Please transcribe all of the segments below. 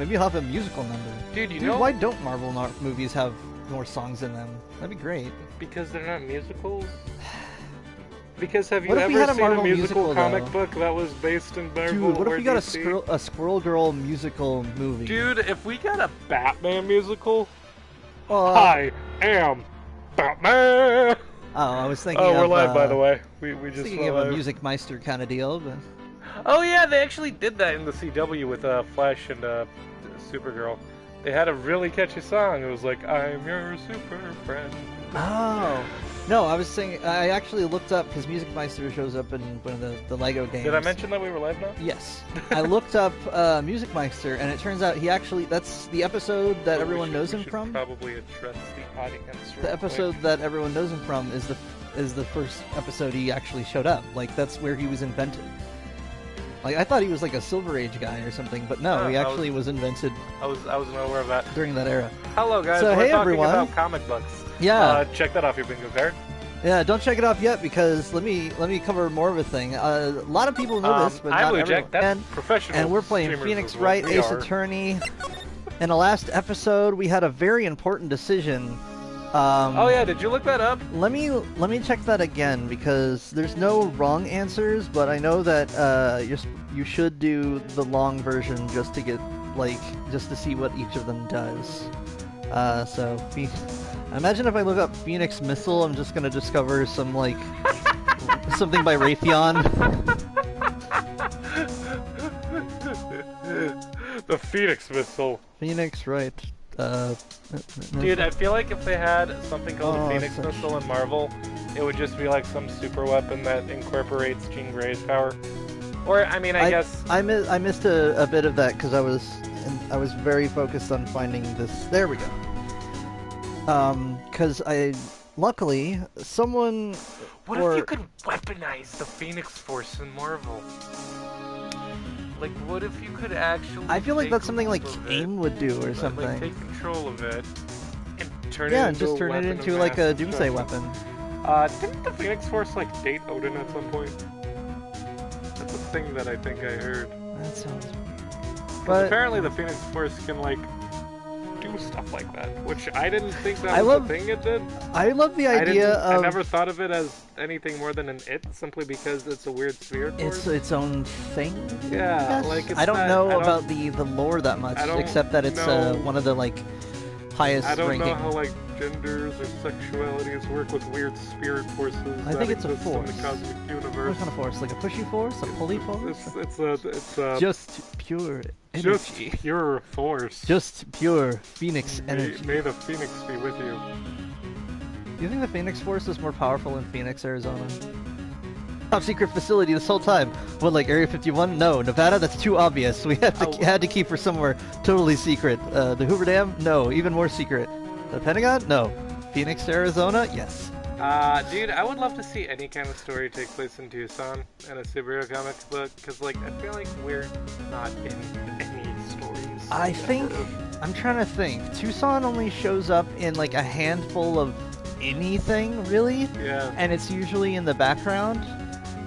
Maybe you'll have a musical number. Dude, Dude, why don't Marvel movies have more songs in them? That'd be great. Because they're not musicals? Because have you What if we ever had a seen a Marvel musical musical, comic though? book that was based in Marvel? Dude, what if we got DC? a Squirrel Girl musical movie? Dude, if we got a Batman musical, Well, I am Batman. Oh, I was thinking. Oh, we're of, live, by the way. We just thinking went of a live. Music Meister kind of deal, but Oh yeah, they actually did that in the CW with Flash and Supergirl. They had a really catchy song. It was like, "I'm your super friend." oh no, I was saying I actually looked up because Music Meister shows up in one of the Lego games. Did I mention that we were live now? Yes, I looked up Music Meister, and it turns out that's the episode that everyone knows him from. Probably address the audience. The episode that everyone knows him from is the first episode he actually showed up. Like that's where he was invented. Like I thought he was like a Silver Age guy or something, but no, he actually was invented. I was not aware of that. During that era. Hello guys, so, we're hey, talking everyone. about comic books. Yeah. Check that off your bingo card. Yeah, don't check it off yet because let me cover more of a thing. A lot of people know this, but not everyone. That's professional. And we're playing Phoenix Wright, Ace Attorney. In the last episode, we had a very important decision. Oh yeah, did you look that up? Let me check that again because there's no wrong answers, but I know that you should do the long version just to see what each of them does. Imagine if I look up Phoenix Missile, I'm just gonna discover some like something by Raytheon. The Phoenix Missile. Phoenix, right? Dude, I feel like if they had something called the Phoenix Missile in Marvel, it would just be like some super weapon that incorporates Jean Grey's power. Or, I mean, I guess I missed a bit of that because I was very focused on finding this. There we go. Because luckily someone. What if you could weaponize the Phoenix Force in Marvel? Like, what if you could actually? I feel like that's something like AIM would do or something. Like, take control of it and turn it into yeah, just turn it into like a doomsday weapon. Didn't the Phoenix Force like date Odin at some point? That's a thing that I think I heard. That sounds weird. But apparently the Phoenix Force can like do stuff like that, which I didn't think that was the thing it did. I love the idea I never thought of it as anything more than an it, simply because it's a weird spirit force. It's its own thing. Yeah, like it's I don't know about the lore that much, except that it's one of the like highest ranking. I don't know how like genders or sexualities work with weird spirit forces. I think it's a exist force. in the cosmic universe. What kind of force? Like a pushy force? A pulley force? It's just pure energy. Just pure force. Just pure Phoenix energy. May the Phoenix be with you. Do you think the Phoenix Force is more powerful in Phoenix, Arizona? Top secret facility this whole time. What, like Area 51? No. Nevada? That's too obvious. We had to keep her somewhere totally secret. The Hoover Dam? No. Even more secret. The Pentagon? No. Phoenix, Arizona? Yes. Dude, I would love to see any kind of story take place in Tucson in a superhero comic book, because, like, I feel like we're not in any stories. I'm trying to think. Tucson only shows up in, like, a handful of anything, really? Yeah. And it's usually in the background.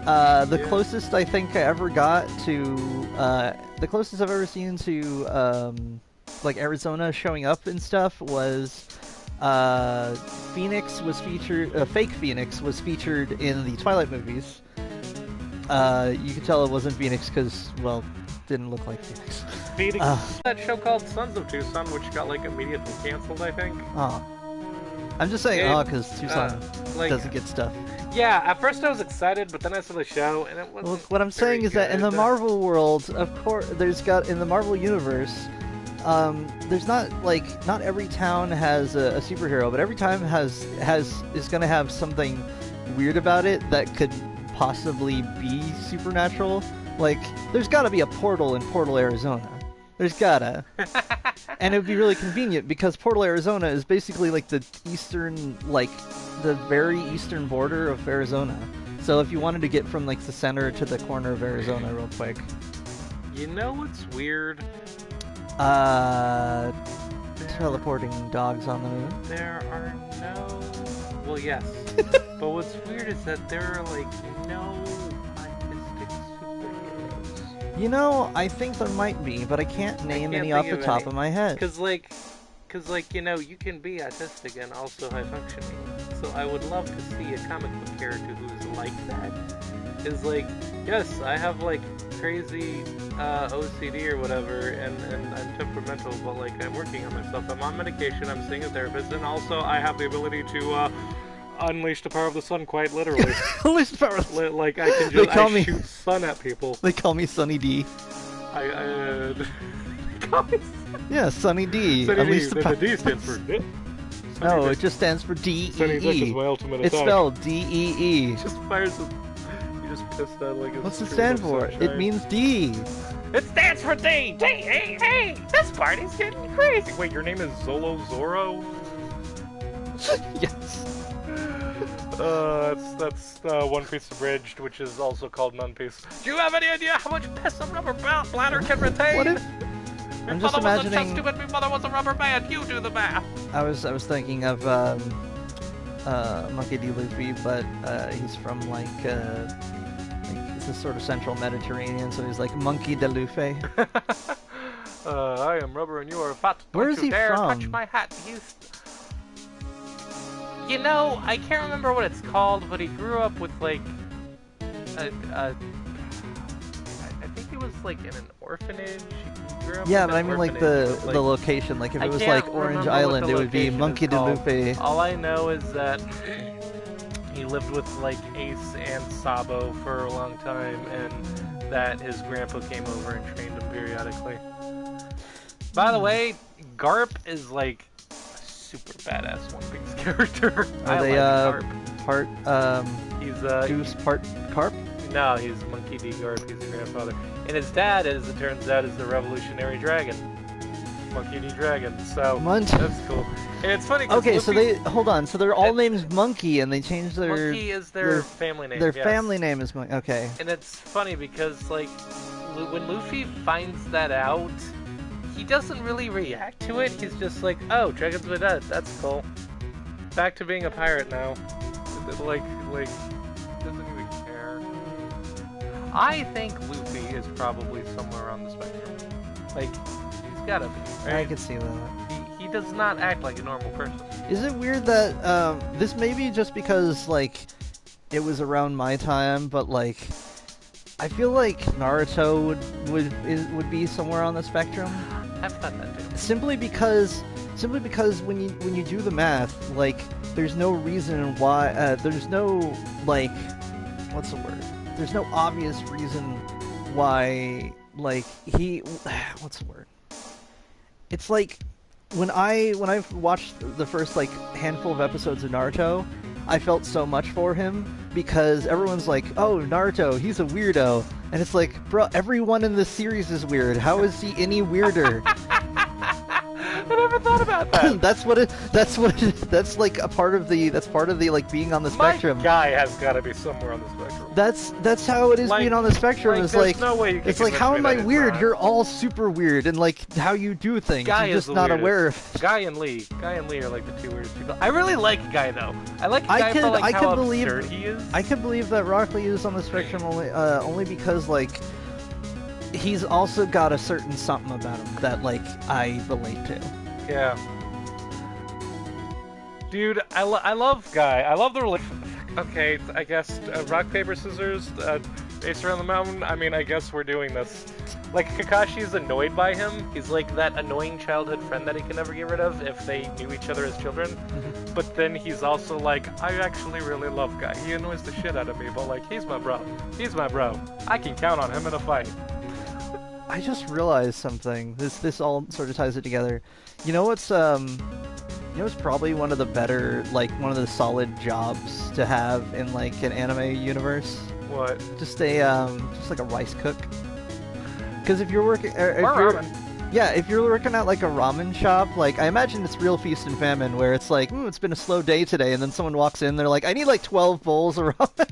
The closest I think I ever got to, the closest I've ever seen to, like, Arizona showing up and stuff was... Phoenix was featured. Fake Phoenix was featured in the Twilight movies. You could tell it wasn't Phoenix because, well, didn't look like Phoenix. Phoenix. That show called Sons of Tucson, which got like immediately canceled, I think. I'm just saying, because Tucson doesn't get stuff. Yeah, at first I was excited, but then I saw the show, and it wasn't. Well, what I'm saying is that in the Marvel world, of course, in the Marvel universe. There's not every town has a superhero, but every town is gonna have something weird about it that could possibly be supernatural. Like, there's gotta be a portal in Portal, Arizona. There's gotta. And it would be really convenient because Portal, Arizona is basically like the very eastern border of Arizona. So if you wanted to get from like the center to the corner of Arizona real quick. You know what's weird? Teleporting dogs on the moon. There are no... Well, yes. But what's weird is that there are, like, no autistic superheroes. You know, I think there might be, but I can't name any off the top of my head. Cause like, you know, you can be autistic and also high functioning. So I would love to see a comic book character who's like that. Is like, yes, I have like crazy OCD or whatever, and I'm temperamental, but like I'm working on myself. I'm on medication. I'm seeing a therapist, and also I have the ability to unleash the power of the sun, quite literally. Unleash the power of the sun. Like I can just shoot sun at people. They call me Sunny D. Yeah, Sunny D. Sunny D. The D stands for D. No, it just stands for D-E-E. Sunny Dick is my ultimate attack. It's spelled D-E-E. He just fires a... He just pissed out like a... What's it stand for? It means D. It stands for D! D-E-E! This party's getting crazy! Wait, your name is Zolo Zorro? Yes. That's One Piece Abridged, which is also called None Piece. Do you have any idea how much piss a rubber bladder can retain? What if... I'm just imagining... My mother was a rubber band. You do the math. I was thinking of Monkey D. Luffy, but he's from like it's a sort of central Mediterranean, so he's like Monkey D. Luffy. I am rubber and you are fat. Where is he dare from? Touch my hat. You know, I can't remember what it's called, but he grew up with like I think he was like in an orphanage. Yeah, but I mean like the location. Like if it was like Orange Island, it would be Monkey D. Luffy. All I know is that he lived with like Ace and Sabo for a long time, and that his grandpa came over and trained him periodically. By the way, Garp is like a super badass One Piece character. Are they Garp. part He's Goose, part Carp? No, he's Monkey D. Garp. He's the grandfather. And his dad, as it turns out, is the Revolutionary Dragon. Monkey D. Dragon. So, that's cool. And it's funny because okay, so hold on. So they're all named Monkey, and they changed their... Monkey is their family name, Their family name is Monkey. Okay. And it's funny because, like, when Luffy finds that out, he doesn't really react to it. He's just like, oh, Dragon's my dad. That's cool. Back to being a pirate now. Like, doesn't even care. I think Luffy is probably somewhere on the spectrum. Like, he's gotta be. Right? I could see that. He does not act like a normal person. Is it weird that this may be just because like it was around my time, but like I feel like Naruto would be somewhere on the spectrum. I've thought that too. Simply because when you do the math, like there's no reason why there's no like what's the word? There's no obvious reason why like what's the word? It's like when I've watched the first like handful of episodes of Naruto, I felt so much for him because everyone's like, "Oh, Naruto, he's a weirdo," and it's like, bro, everyone in this series is weird. How is he any weirder? I never thought about that. That's like a part of the like being on the spectrum. My guy has got to be somewhere on the spectrum. That's how it is being on the spectrum. It's like no way you can it's like how am I weird? Not. You're all super weird and like how you do things. Guy You're just not aware of. Guy and Lee are like the two weirdest people. I really like Guy though. I like Guy for like how absurd he is. I can believe that Rock Lee is on the spectrum only because like he's also got a certain something about him that like I relate to. Yeah. Dude, I love Guy. I love the relationship. Okay, I guess rock, paper, scissors, based around the mountain. I mean, I guess we're doing this. Like, Kakashi's annoyed by him. He's like that annoying childhood friend that he can never get rid of if they knew each other as children. But then he's also like, I actually really love Guy. He annoys the shit out of me, but like, he's my bro. He's my bro. I can count on him in a fight. I just realized something. This all sort of ties it together. You know what's probably one of the better, like one of the solid jobs to have in like an anime universe? What? Just like a rice cook. Because if you're working, if you're working at like a ramen shop, like I imagine it's real feast and famine where it's like, it's been a slow day today, and then someone walks in, they're like, I need like 12 bowls of ramen.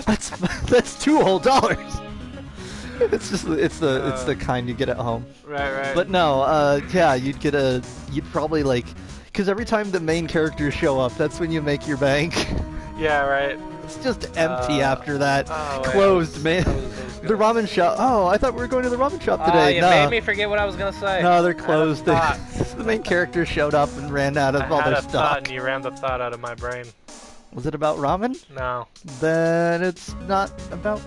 that's $2 whole. It's the kind you get at home. Right. But no, you'd probably like, because every time the main characters show up, that's when you make your bank. Yeah, right. It's just empty after that. Closed, man. gonna. The ramen shop. Oh, I thought we were going to the ramen shop today. You No. made me forget what I was gonna say. No, they're closed. I had a thought. The main character showed up and ran out of all I their had a thought, stock. and you ran the thought out of my brain. Was it about ramen? No. Then it's not about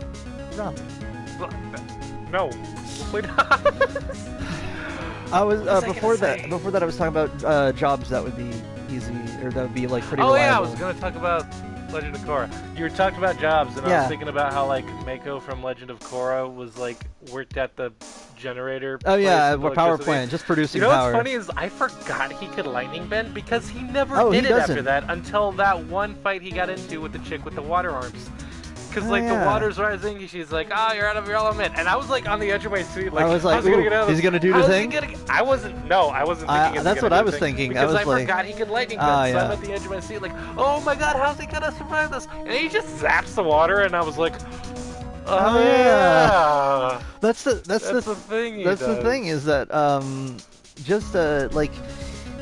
ramen. No. Wait. I was What was I before gonna that. say? Before that, I was talking about jobs that would be easy, or that would be like pretty Oh reliable. yeah, I was gonna talk about Legend of Korra. You were talking about jobs, and I Yeah. was thinking about how like Mako from Legend of Korra was like worked at the generator. Oh yeah, place with power electricity. plant, just producing You know power. what's funny is I forgot he could lightning bend because he never Oh, he did it after doesn't. that until that one fight he got into with the chick with the water arms. Because Oh, like yeah. the water's rising, she's like, "Ah, you're out of your element," and I was like on the edge of my seat, like, I was like, how's he gonna "Ooh, get out of is this? he gonna do the How's he thing?" gonna get-" I wasn't. No, I wasn't thinking. Is he That's gonna what I do the was thing, thinking. I because was I like- forgot he could lightning bend, Ah, so I'm yeah. at the edge of my seat, like, "Oh my god, how's he gonna survive this?" And he just zaps the water, and I was like, "Oh yeah." That's the thing. He that's the does. thing is that just like,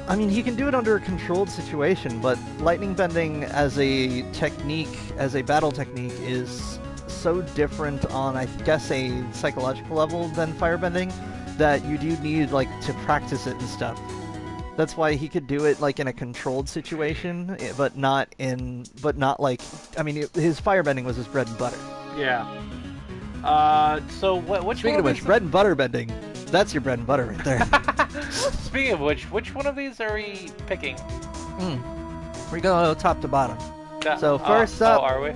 I mean, he can do it under a controlled situation, but lightning bending as a technique, as a battle technique, is so different on, I guess, a psychological level than firebending, that you do need like to practice it and stuff. That's why he could do it like in a controlled situation, but not like, I mean, his firebending was his bread and butter. Yeah. So which Speaking one of which, bread and butter bending, that's your bread and butter right there. Speaking of which one of these are we picking? We go top to bottom. So first up, are we?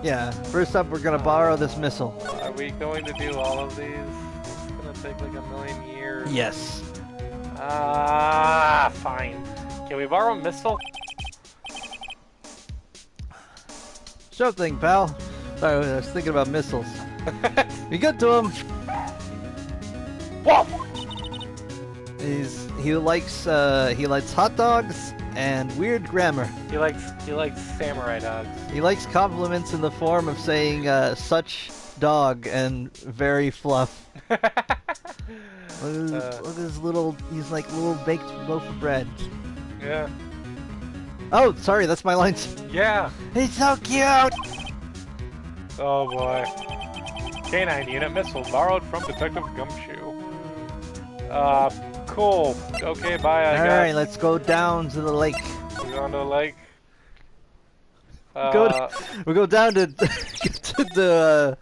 yeah, first up we're gonna borrow this missile. Are we going to do all of these? It's gonna take like a million years. Yes. Fine. Can we borrow a missile? Sure thing, pal. Sorry, I was thinking about missiles. Be good to him. Whoa! He likes hot dogs and weird grammar. He likes samurai dogs. He likes compliments in the form of saying such dog and very fluff. Look at his little, he's like little baked loaf of bread. Yeah. Oh, sorry, that's my line. Yeah. He's so cute! Oh boy. K9 unit missile borrowed from Detective Gumshoe. Cool. Okay, bye. I Alright, guess. let's go down to the lake. We're going to the lake. We go down to, to the...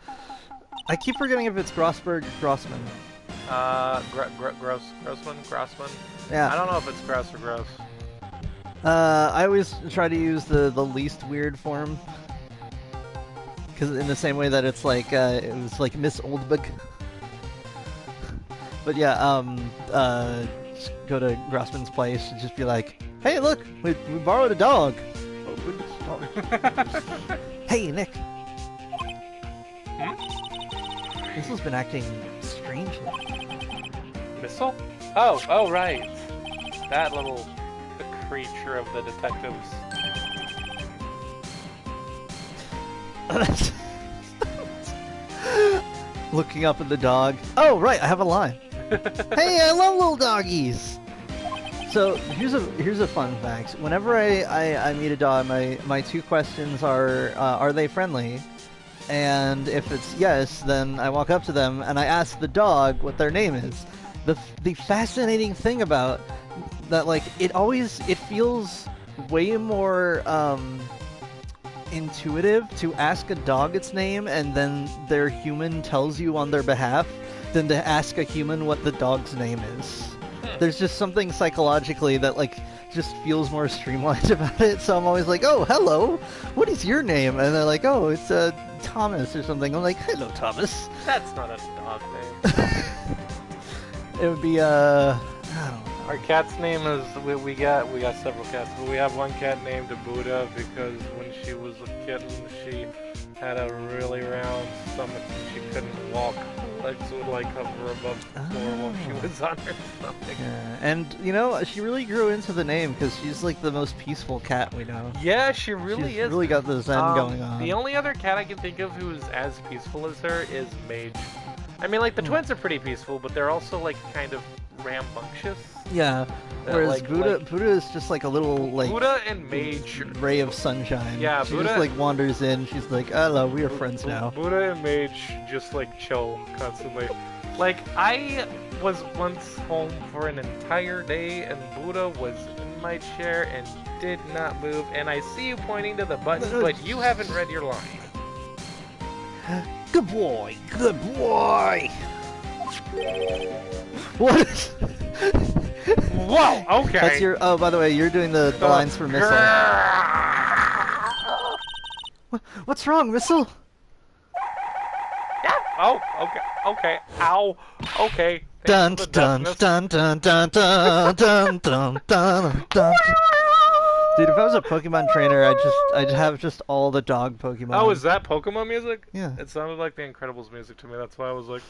I keep forgetting if it's Grossberg or Grossman. Grossman? Yeah. I don't know if it's Gross or Gross. I always try to use the least weird form. Because in the same way that it's like, it was like Miss Oldbeck. But yeah, just go to Grossman's place and just be like, hey look, we borrowed a dog. Oh, goodness, dog. Hey, Nick. Missil's been acting strangely. Missile? Oh, right. That little creature of the detectives. Looking up at the dog. Oh, right, I have a line. Hey, I love little doggies. So here's a fun fact. Whenever I meet a dog, my two questions are they friendly? And if it's yes, then I walk up to them and I ask the dog what their name is. The fascinating thing about that, like, it feels way more intuitive to ask a dog its name and then their human tells you on their behalf than to ask a human what the dog's name is. There's just something psychologically that, like, just feels more streamlined about it. So I'm always like, oh, hello, what is your name? And they're like, oh, it's Thomas or something. I'm like, hello, Thomas. That's not a dog name. It would be I don't know. Our cat's name is we got several cats, but we have one cat named Buddha because when she was a kitten, she had a really round stomach and she couldn't walk. Legs would like hover above the floor while she was on her stomach. Yeah, and you know, she really grew into the name because she's like the most peaceful cat we know. Yeah, she really She's is. really got the zen going on. The only other cat I can think of who's as peaceful as her is Mage. I mean, like, the twins are pretty peaceful, but they're also, like, kind of rambunctious. Yeah. That, Whereas like- Buddha, like- Buddha is just like a little like Buddha and Mage. ray of sunshine. Yeah, she Buddha- just like wanders in. She's like, "Hello, we are friends Bu- now." Buddha and Mage just like chill constantly. Like I was once home for an entire day and Buddha was in my chair and did not move. And I see you pointing to the button, but you haven't read your line. Good boy. Good boy. What? Whoa. Okay. That's your. Oh, by the way, you're doing the lines for Missile. What's wrong, Missile? Oh, okay, okay, ow, okay. Dun Thanks for the dun deafness. dun dun dun dun dun dun dun dun. Dude, if I was a Pokemon trainer, I'd have just all the dog Pokemon. Oh, is that Pokemon music? Yeah. It sounded like the Incredibles music to me. That's why I was like,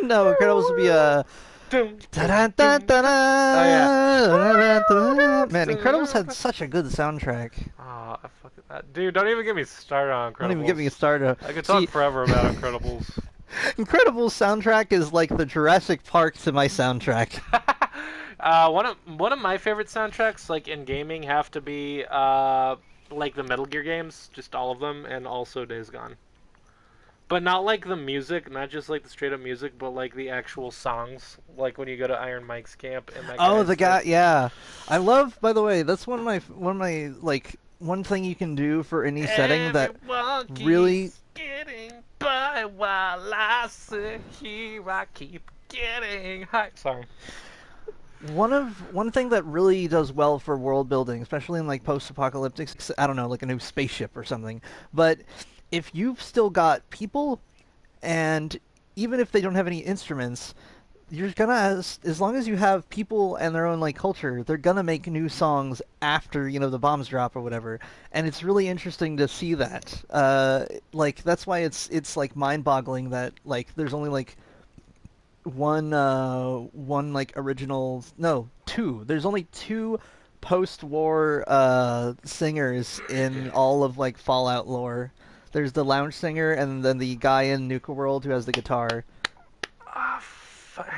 No, Incredibles would be a. dum, Dun dun dun dun. Oh, Man, Incredibles had such a good soundtrack. Ah, I fucking that. Dude, don't even get me started on Incredibles. Don't even get me started. I could talk See, forever about Incredibles. Incredibles soundtrack is like the Jurassic Park to my soundtrack. One of my favorite soundtracks, like in gaming, have to be like the Metal Gear games, just all of them, and also Days Gone. But not like the music, not just like the straight up music, but like the actual songs, like when you go to Iron Mike's camp and that. Oh, guy's the guy, like- yeah. I love. By the way, that's one of my like one thing you can do for any setting that Everyone keeps really. getting by while I sit here. I keep getting high. Sorry. One thing that really does well for world building, especially in like post-apocalyptic, I don't know, like a new spaceship or something. But if you've still got people, and even if they don't have any instruments, you're gonna, as long as you have people and their own like culture, they're gonna make new songs after the bombs drop or whatever. And it's really interesting to see that. Like that's why it's like mind-boggling that like there's only like one like original, no, two. There's only two post-war singers in all of like Fallout lore. There's the lounge singer and then the guy in Nuka World who has the guitar.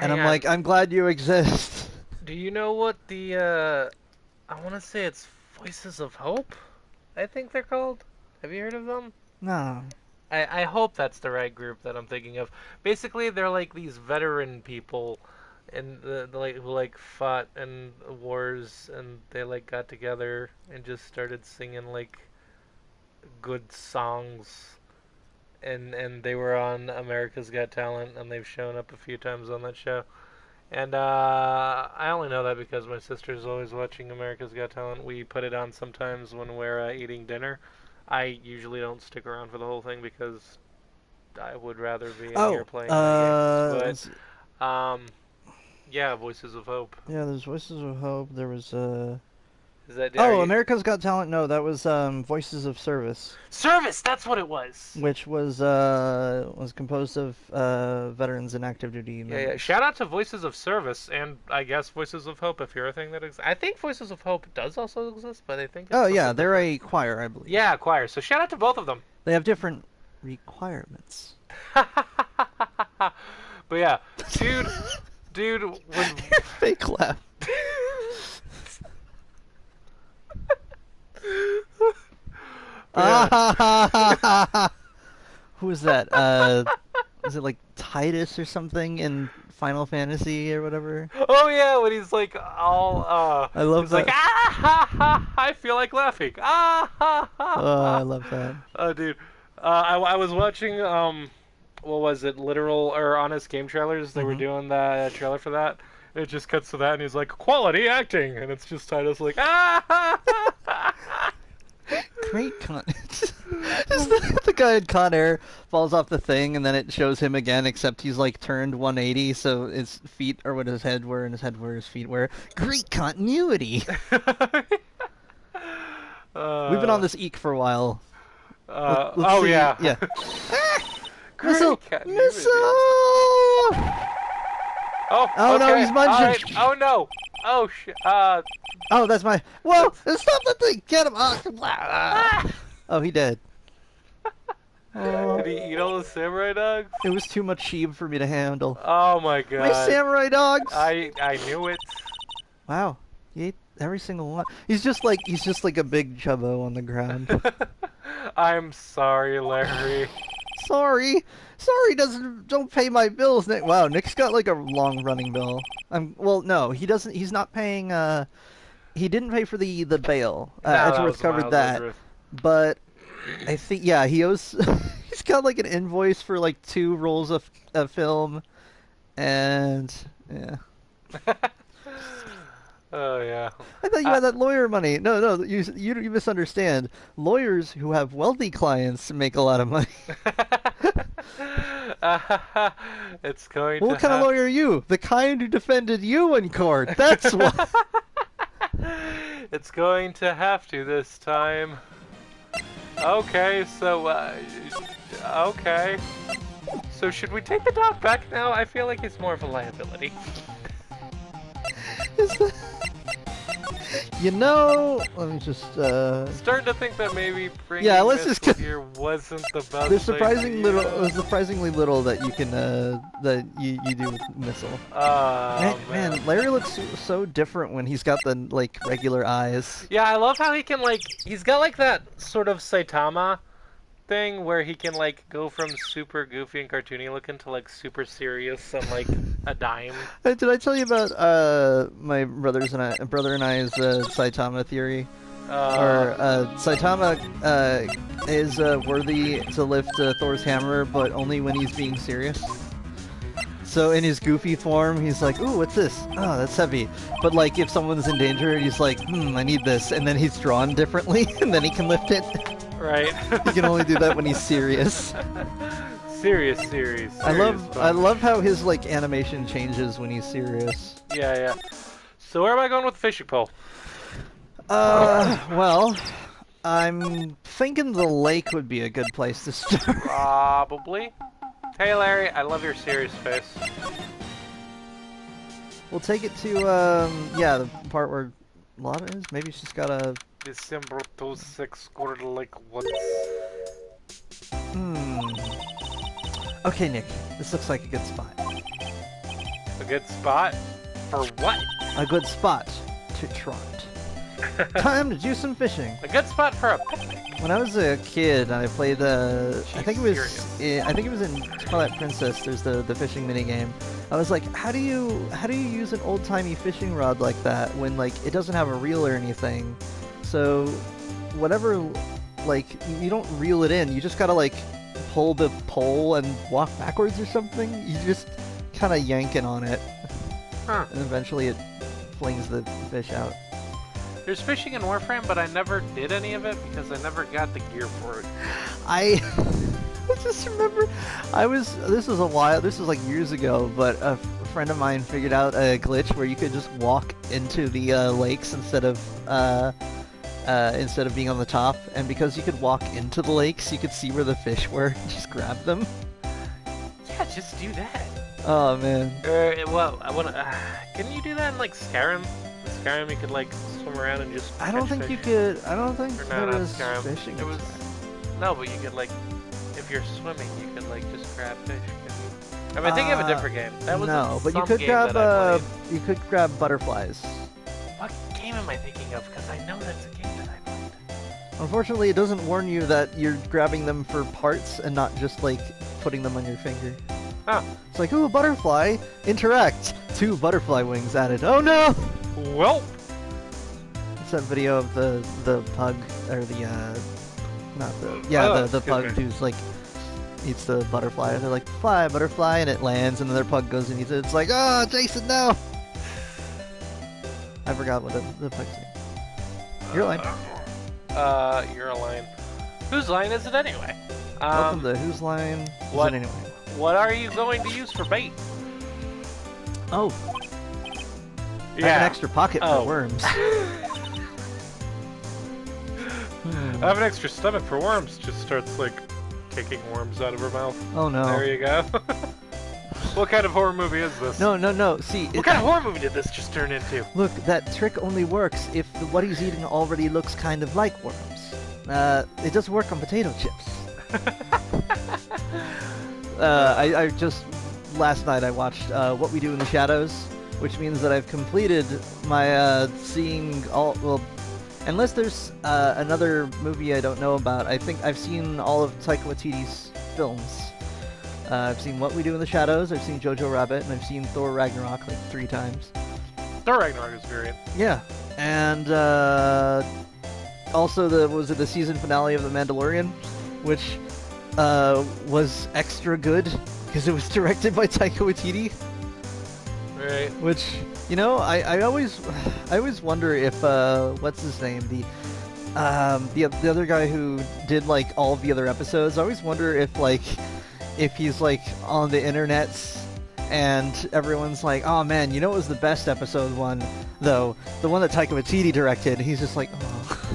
And I'm like, I'm glad you exist. Do you know what the I want to say it's Voices of Hope? I think they're called. Have you heard of them? No. I hope that's the right group that I'm thinking of. Basically, they're like these veteran people, and the like who like fought in wars, and they like got together and just started singing like good songs. And they were on America's Got Talent, and they've shown up a few times on that show. And I only know that because my sister's always watching America's Got Talent. We put it on sometimes when we're eating dinner. I usually don't stick around for the whole thing because I would rather be in here playing games. But yeah, Voices of Hope. Yeah, there's Voices of Hope. There was Is that Oh, America's Got Talent. No, that was Voices of Service, Service? That's what it was. which was composed of veterans and active duty Yeah, members. yeah. Shout out to Voices of Service, and I guess Voices of Hope if you're a thing that exists. I think Voices of Hope does also exist, but I think. It's Oh yeah, something they're different. a choir, I believe. Yeah, choir. So shout out to both of them. They have different requirements. But yeah, dude, when Fake laugh. Who is that? Is it like Titus or something in Final Fantasy or whatever? oh yeah, when he's like all I love he's that. like ha ha, I feel like laughing. Ha ha. Oh, I love that. Oh, dude. I was watching, what was it, Literal or Honest Game Trailers. They were doing the trailer for that. It just cuts to that, and he's like, quality acting! And it's just Titus like, Great con. Just the guy in Con Air falls off the thing, and then it shows him again, except he's like turned 180, so his feet are what his head were, and his head where his feet were. Great continuity! We've been on this eek for a while. Let's oh, see. yeah. Yeah. Great Missile! continuity. Missile! Oh, Oh, no, okay. he's munching. All right. Oh, no. Oh, shit. Oh, that's my. Whoa! Stop that thing! Get him! Oh, he did. Oh, Did he eat all the samurai dogs? it was too much sheep for me to handle. Oh my My god. samurai dogs! I knew it. Wow, he ate every single one. He's just like a big chubbo on the ground. I'm sorry, Larry. Sorry, don't pay my bills, Nick. Wow, Nick's got like a long running bill. Well, no, he doesn't. He's not paying. He didn't pay for the bail. No, that Edgeworth was covered Miles that, Edgeworth. but I think he owes. He's got like an invoice for like 2 rolls of film, and yeah. Oh yeah. I thought you had that lawyer money. No, you misunderstand. Lawyers who have wealthy clients make a lot of money. It's going Well, to what kind of lawyer are you? The kind who defended you in court. That's what. It's going to have to this time. Okay, so okay. So should we take the dog back now? I feel like he's more of a liability. You know, let me just. Starting to think that maybe bringing let's just Missile here wasn't the best. There's surprisingly idea. little that you can that you do with Missile. Oh Man, Larry looks so different when he's got the like regular eyes. Yeah, I love how he can he's got like that sort of Saitama thing where he can like go from super goofy and cartoony looking to like super serious and like a dime. Did I tell you about my brother and I's Saitama theory? Saitama is worthy to lift Thor's hammer, but only when he's being serious. So in his goofy form, he's like, "Ooh, what's this? Oh, that's heavy." But like, if someone's in danger, he's like, I need this," and then he's drawn differently, and then he can lift it. Right. He can only do that when he's serious. Serious. I love how his like animation changes when he's serious. Yeah. So where am I going with the fishing pole? Well, I'm thinking the lake would be a good place to start. Probably. Hey Larry, I love your serious face. We'll take it to the part where Lana is. Maybe she's got a. December 26 scored like once. Okay, Nick. This looks like a good spot. A good spot? For what? A good spot to trot. Time to do some fishing. A good spot for a picnic. When I was a kid, I played I think it was in Twilight Princess. There's the fishing mini game. I was like, how do you use an old timey fishing rod like that when like it doesn't have a reel or anything? So whatever, like you don't reel it in. You just gotta like pull the pole and walk backwards or something. You just kind of yanking on it, and eventually it flings the fish out. There's fishing in Warframe, but I never did any of it because I never got the gear for it. I just remember, this was like years ago, but a friend of mine figured out a glitch where you could just walk into the lakes instead of being on the top, and because you could walk into the lakes, you could see where the fish were and just grab them. Yeah, just do that. Oh man. Well, I wanna. Can you do that in like Skyrim? In Skyrim, you could like swim around and just. I don't think fish. you could. I don't think Or there not was Skyrim. fishing. It was. No, but you could like, if you're swimming, you could like just grab fish. I mean, I think you have a different game. That was no, but you some could game grab that I played. you could grab butterflies. What game am I thinking of? Because I know that's a game that I played. Unfortunately, it doesn't warn you that you're grabbing them for parts and not just like putting them on your finger. Oh. It's like, ooh, butterfly, interact. 2 butterfly wings added. Oh no! Well. It's that video of the pug, or the the pug excuse me. who's like eats the butterfly, and they're like, fly, butterfly, and it lands, and then their pug goes and eats it. It's like, oh, Jason, no! I forgot what the pug's name. Your line. Your line. Whose line is it anyway? Welcome to Whose Line Is what- It Anyway? What are you going to use for bait? Oh, I have an extra pocket for worms. I have an extra stomach for worms. Just starts like kicking worms out of her mouth. Oh no. There you go. What kind of horror movie is this? No. See, What kind of horror movie did this just turn into? Look, that trick only works if what he's eating already looks kind of like worms. It doesn't work on potato chips. I just last night I watched What We Do in the Shadows, which means that I've completed my seeing all. Well, unless there's another movie I don't know about, I think I've seen all of Taika Waititi's films. I've seen What We Do in the Shadows, I've seen Jojo Rabbit, and I've seen Thor Ragnarok like 3 times. Thor Ragnarok is great. Yeah, and also the season finale of The Mandalorian, which was extra good because it was directed by Taika Waititi. Right. Which, you know, I always wonder if what's his name, the other guy who did like all of the other episodes. I always wonder if he's like on the internets and everyone's like, oh man, you know what was the best episode one though? The one that Taika Waititi directed. He's just like, oh.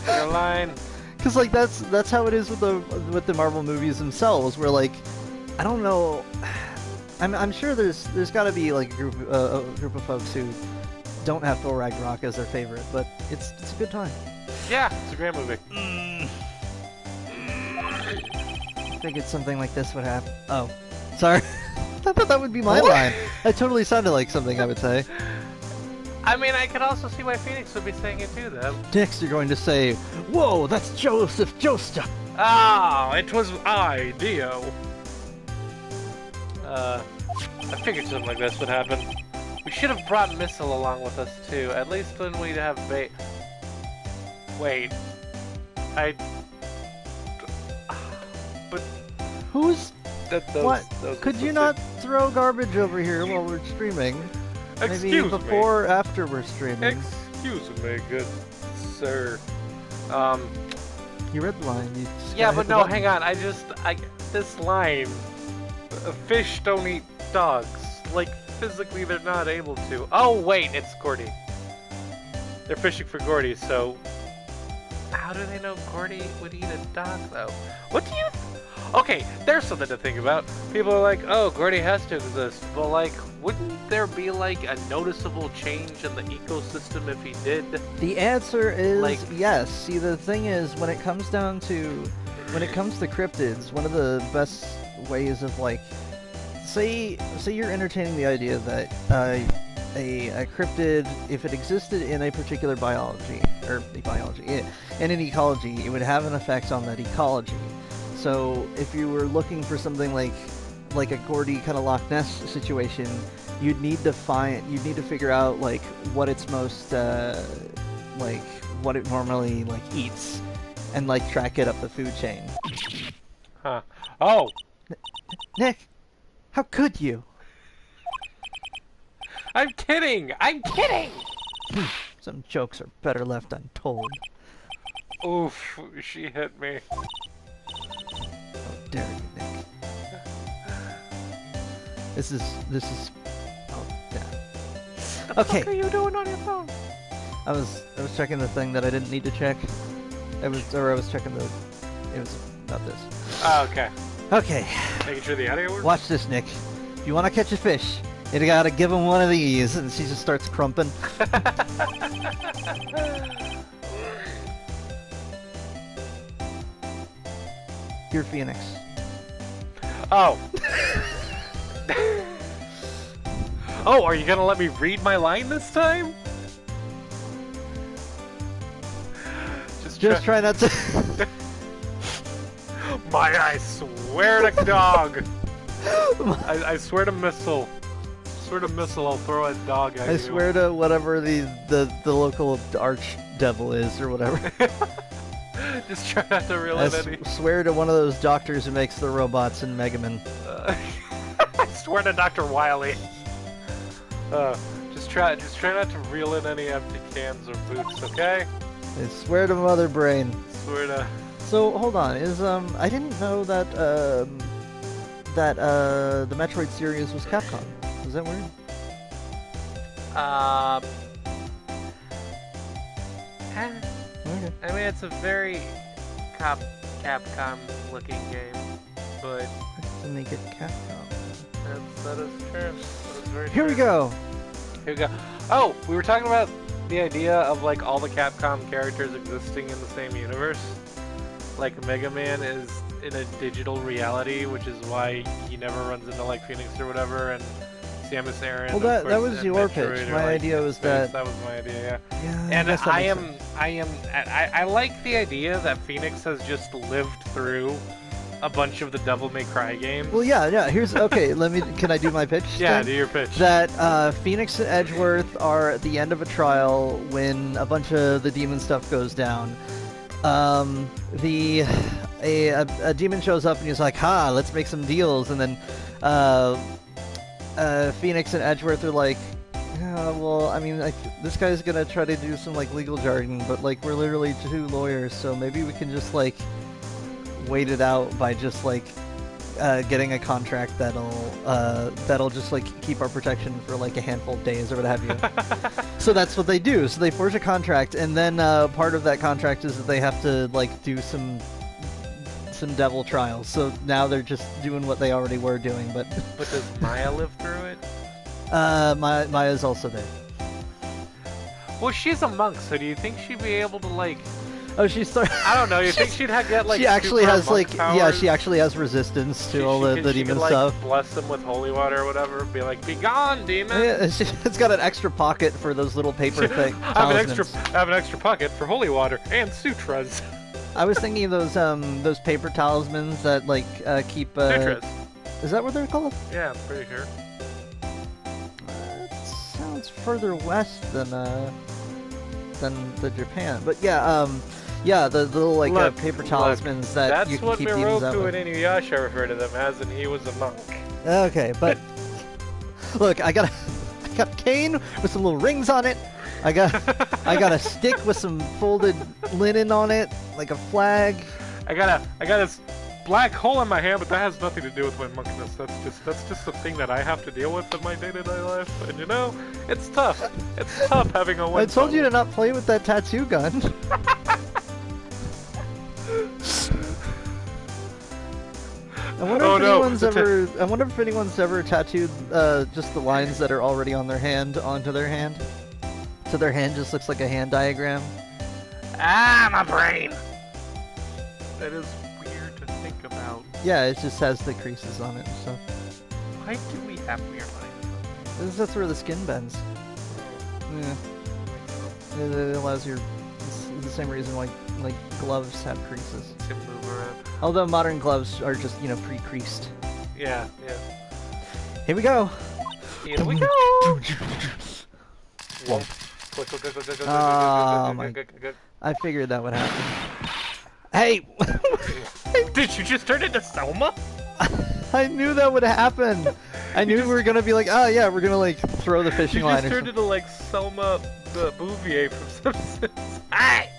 Your line. Because like that's how it is with the Marvel movies themselves. Where like, I don't know. I'm sure there's got to be like a group of folks who don't have Thor Ragnarok as their favorite, but it's a good time. Yeah, it's a great movie. I figured something like this would happen. Oh, sorry. I thought that would be my line. That totally sounded like something I would say. I mean, I could also see why Phoenix would be saying it too, though. Next, you're going to say, "Whoa, that's Joseph Joestar." Ah, it was I, Dio. I figured something like this would happen. We should have brought Missile along with us too. At least when we'd have bait. Wait, but who's what? Those Could you not throw garbage over here while we're streaming? Maybe before or after we're streaming. Excuse me, good sir. You read the line. You just Yeah, gotta but hit the no, button. hang on. This line. Fish don't eat dogs. Like, physically they're not able to. Oh, wait, it's Gordy. They're fishing for Gordy, so... How do they know Gordy would eat a dog, though? What do you... Okay, there's something to think about. People are like, oh, Gordy has to exist. But, like, wouldn't there be, like, a noticeable change in the ecosystem if he did? The answer is Like- yes. See, the thing is, when it comes to cryptids, one of the best ways of like, say you're entertaining the idea that a cryptid, if it existed in a particular in an ecology, it would have an effect on that ecology. So if you were looking for something like a Gordy kind of Loch Ness situation, you'd need to figure out like what its most like what it normally like eats, and like track it up the food chain. Huh. Oh! Nick, how could you? I'm kidding! I'm kidding! Some jokes are better left untold. Oof, she hit me. How dare you, Nick? This is. Oh, yeah. What the Okay. fuck are you doing on your phone? I was checking the thing that I didn't need to check. I was checking the. It was about this. Oh, okay. Okay. Making sure the audio works? Watch this, Nick. If you want to catch a fish, you gotta give him one of these, and she just starts crumping. You're Phoenix. Oh. Oh, are you gonna let me read my line this time? Just try not to. I swear to dog. I swear to Missile. Swear to Missile, I'll throw a dog at you. I swear to whatever the local arch devil is or whatever. Just try not to reel I in any. swear to one of those doctors who makes the robots in Mega Man. I swear to Dr. Wily. Just try not to reel in any empty cans or boots, okay? I swear to Mother Brain. Swear to. So hold on, I didn't know that the Metroid series was Capcom. Is that weird? Okay. I mean, it's a very Capcom looking game, but To make it Capcom. that is true. That is very Here true. we go. Here we go. Oh, we were talking about the idea of like all the Capcom characters existing in the same universe. Like Mega Man is in a digital reality, which is why he never runs into like Phoenix or whatever, and Samus Aran. Well, that was your pitch. My idea was that. That was my idea. Yeah. Yeah. And I like the idea that Phoenix has just lived through a bunch of the Devil May Cry games. Well, yeah. Here's okay. Can I do my pitch? Yeah, do your pitch. That Phoenix and Edgeworth are at the end of a trial when a bunch of the demon stuff goes down. A demon shows up and he's like, "Ha, let's make some deals," and then Phoenix and Edgeworth are like, yeah, well, I mean, this guy's gonna try to do some like legal jargon, but like we're literally two lawyers, so maybe we can just like wait it out by just like getting a contract that'll just like keep our protection for like a handful of days or what have you. So that's what they do. So they forge a contract, and then part of that contract is that they have to like do some devil trials. So now they're just doing what they already were doing, but. But does Maya live through it? Maya's also there. Well, she's a monk, so do you think she'd be able to like? Oh, she's sorry. I don't know. You think she'd get like? She actually has like powers? Yeah, she actually has resistance to all the demon could, stuff. Like, bless them with holy water or whatever. Be like, be gone, demon. Yeah, it's got an extra pocket for those little paper things. Have an extra pocket for holy water and sutras. I was thinking of those paper talismans that like keep. Sutras. Is that what they're called? Yeah, I'm pretty sure. It sounds further west than the Japan, but yeah, the little like paper talismans that you can keep demons out with. That's what Miroku and Inuyasha refer to them as, and he was a monk. Okay, but look, I got a cane with some little rings on it. I got a stick with some folded linen on it, like a flag. I got this black hole in my hand, but that has nothing to do with my monkness. That's just a thing that I have to deal with in my day-to-day life, and you know, it's tough. It's tough having a. I told you to not play with that tattoo gun. I wonder if anyone's ever tattooed just the lines that are already on their hand onto their hand. So their hand just looks like a hand diagram. Ah, my brain! That is weird to think about. Yeah, it just has the creases on it and stuff. Why do we have weird lines? That's where the skin bends. Yeah. It allows your... It's the same reason why like gloves have creases. To move around. Although modern gloves are just, pre-creased. Yeah. Here we go! Here we go! Whoa. Oh my... I figured that would happen. Hey! Did you just turn into Selma? I knew that would happen! I knew we were gonna be like, oh yeah, we're gonna like throw the fishing line or something. You just turned into like Selma the Bouvier from Simpsons. Hey!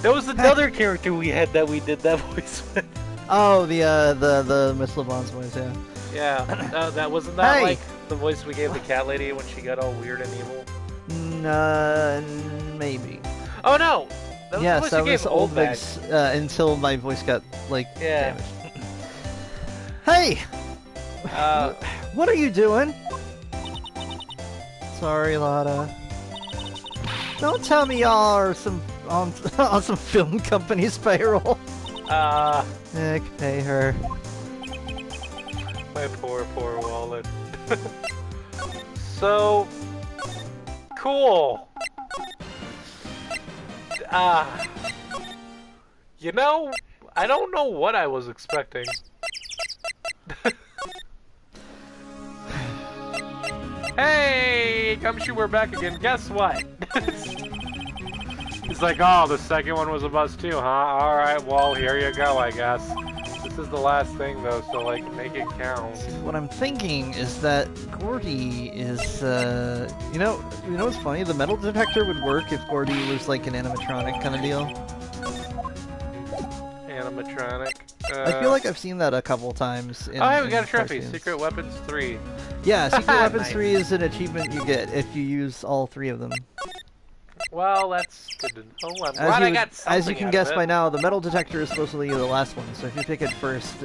That was another character we had that we did that voice with. Oh, the Miss LeBron's voice, yeah. Yeah, that wasn't that like the voice we gave the cat lady when she got all weird and evil? Maybe. Oh no! That was yes, the voice that you was gave old Bag. Vix, until my voice got like damaged. Hey! What are you doing? Sorry, Lotta. Don't tell me y'all are on some film company's payroll. Nick, pay her. My poor wallet. So cool. You know, I don't know what I was expecting. Hey, Gumshoe, we're back again. Guess what? He's like, oh, the second one was a bust too, huh? Alright, well, here you go, I guess. This is the last thing, though, so, like, make it count. What I'm thinking is that Gordy is, you know what's funny? The metal detector would work if Gordy was, like, an animatronic kind of deal. Animatronic? I feel like I've seen that a couple times. Oh, hey, we got a trophy. Secret Weapons 3. Yeah, Secret Weapons 3 is an achievement you get if you use all 3 of them. Well, that's good to know. I'm glad I got something as you can guess by now, the metal detector is supposed to be the last one, so if you pick it first,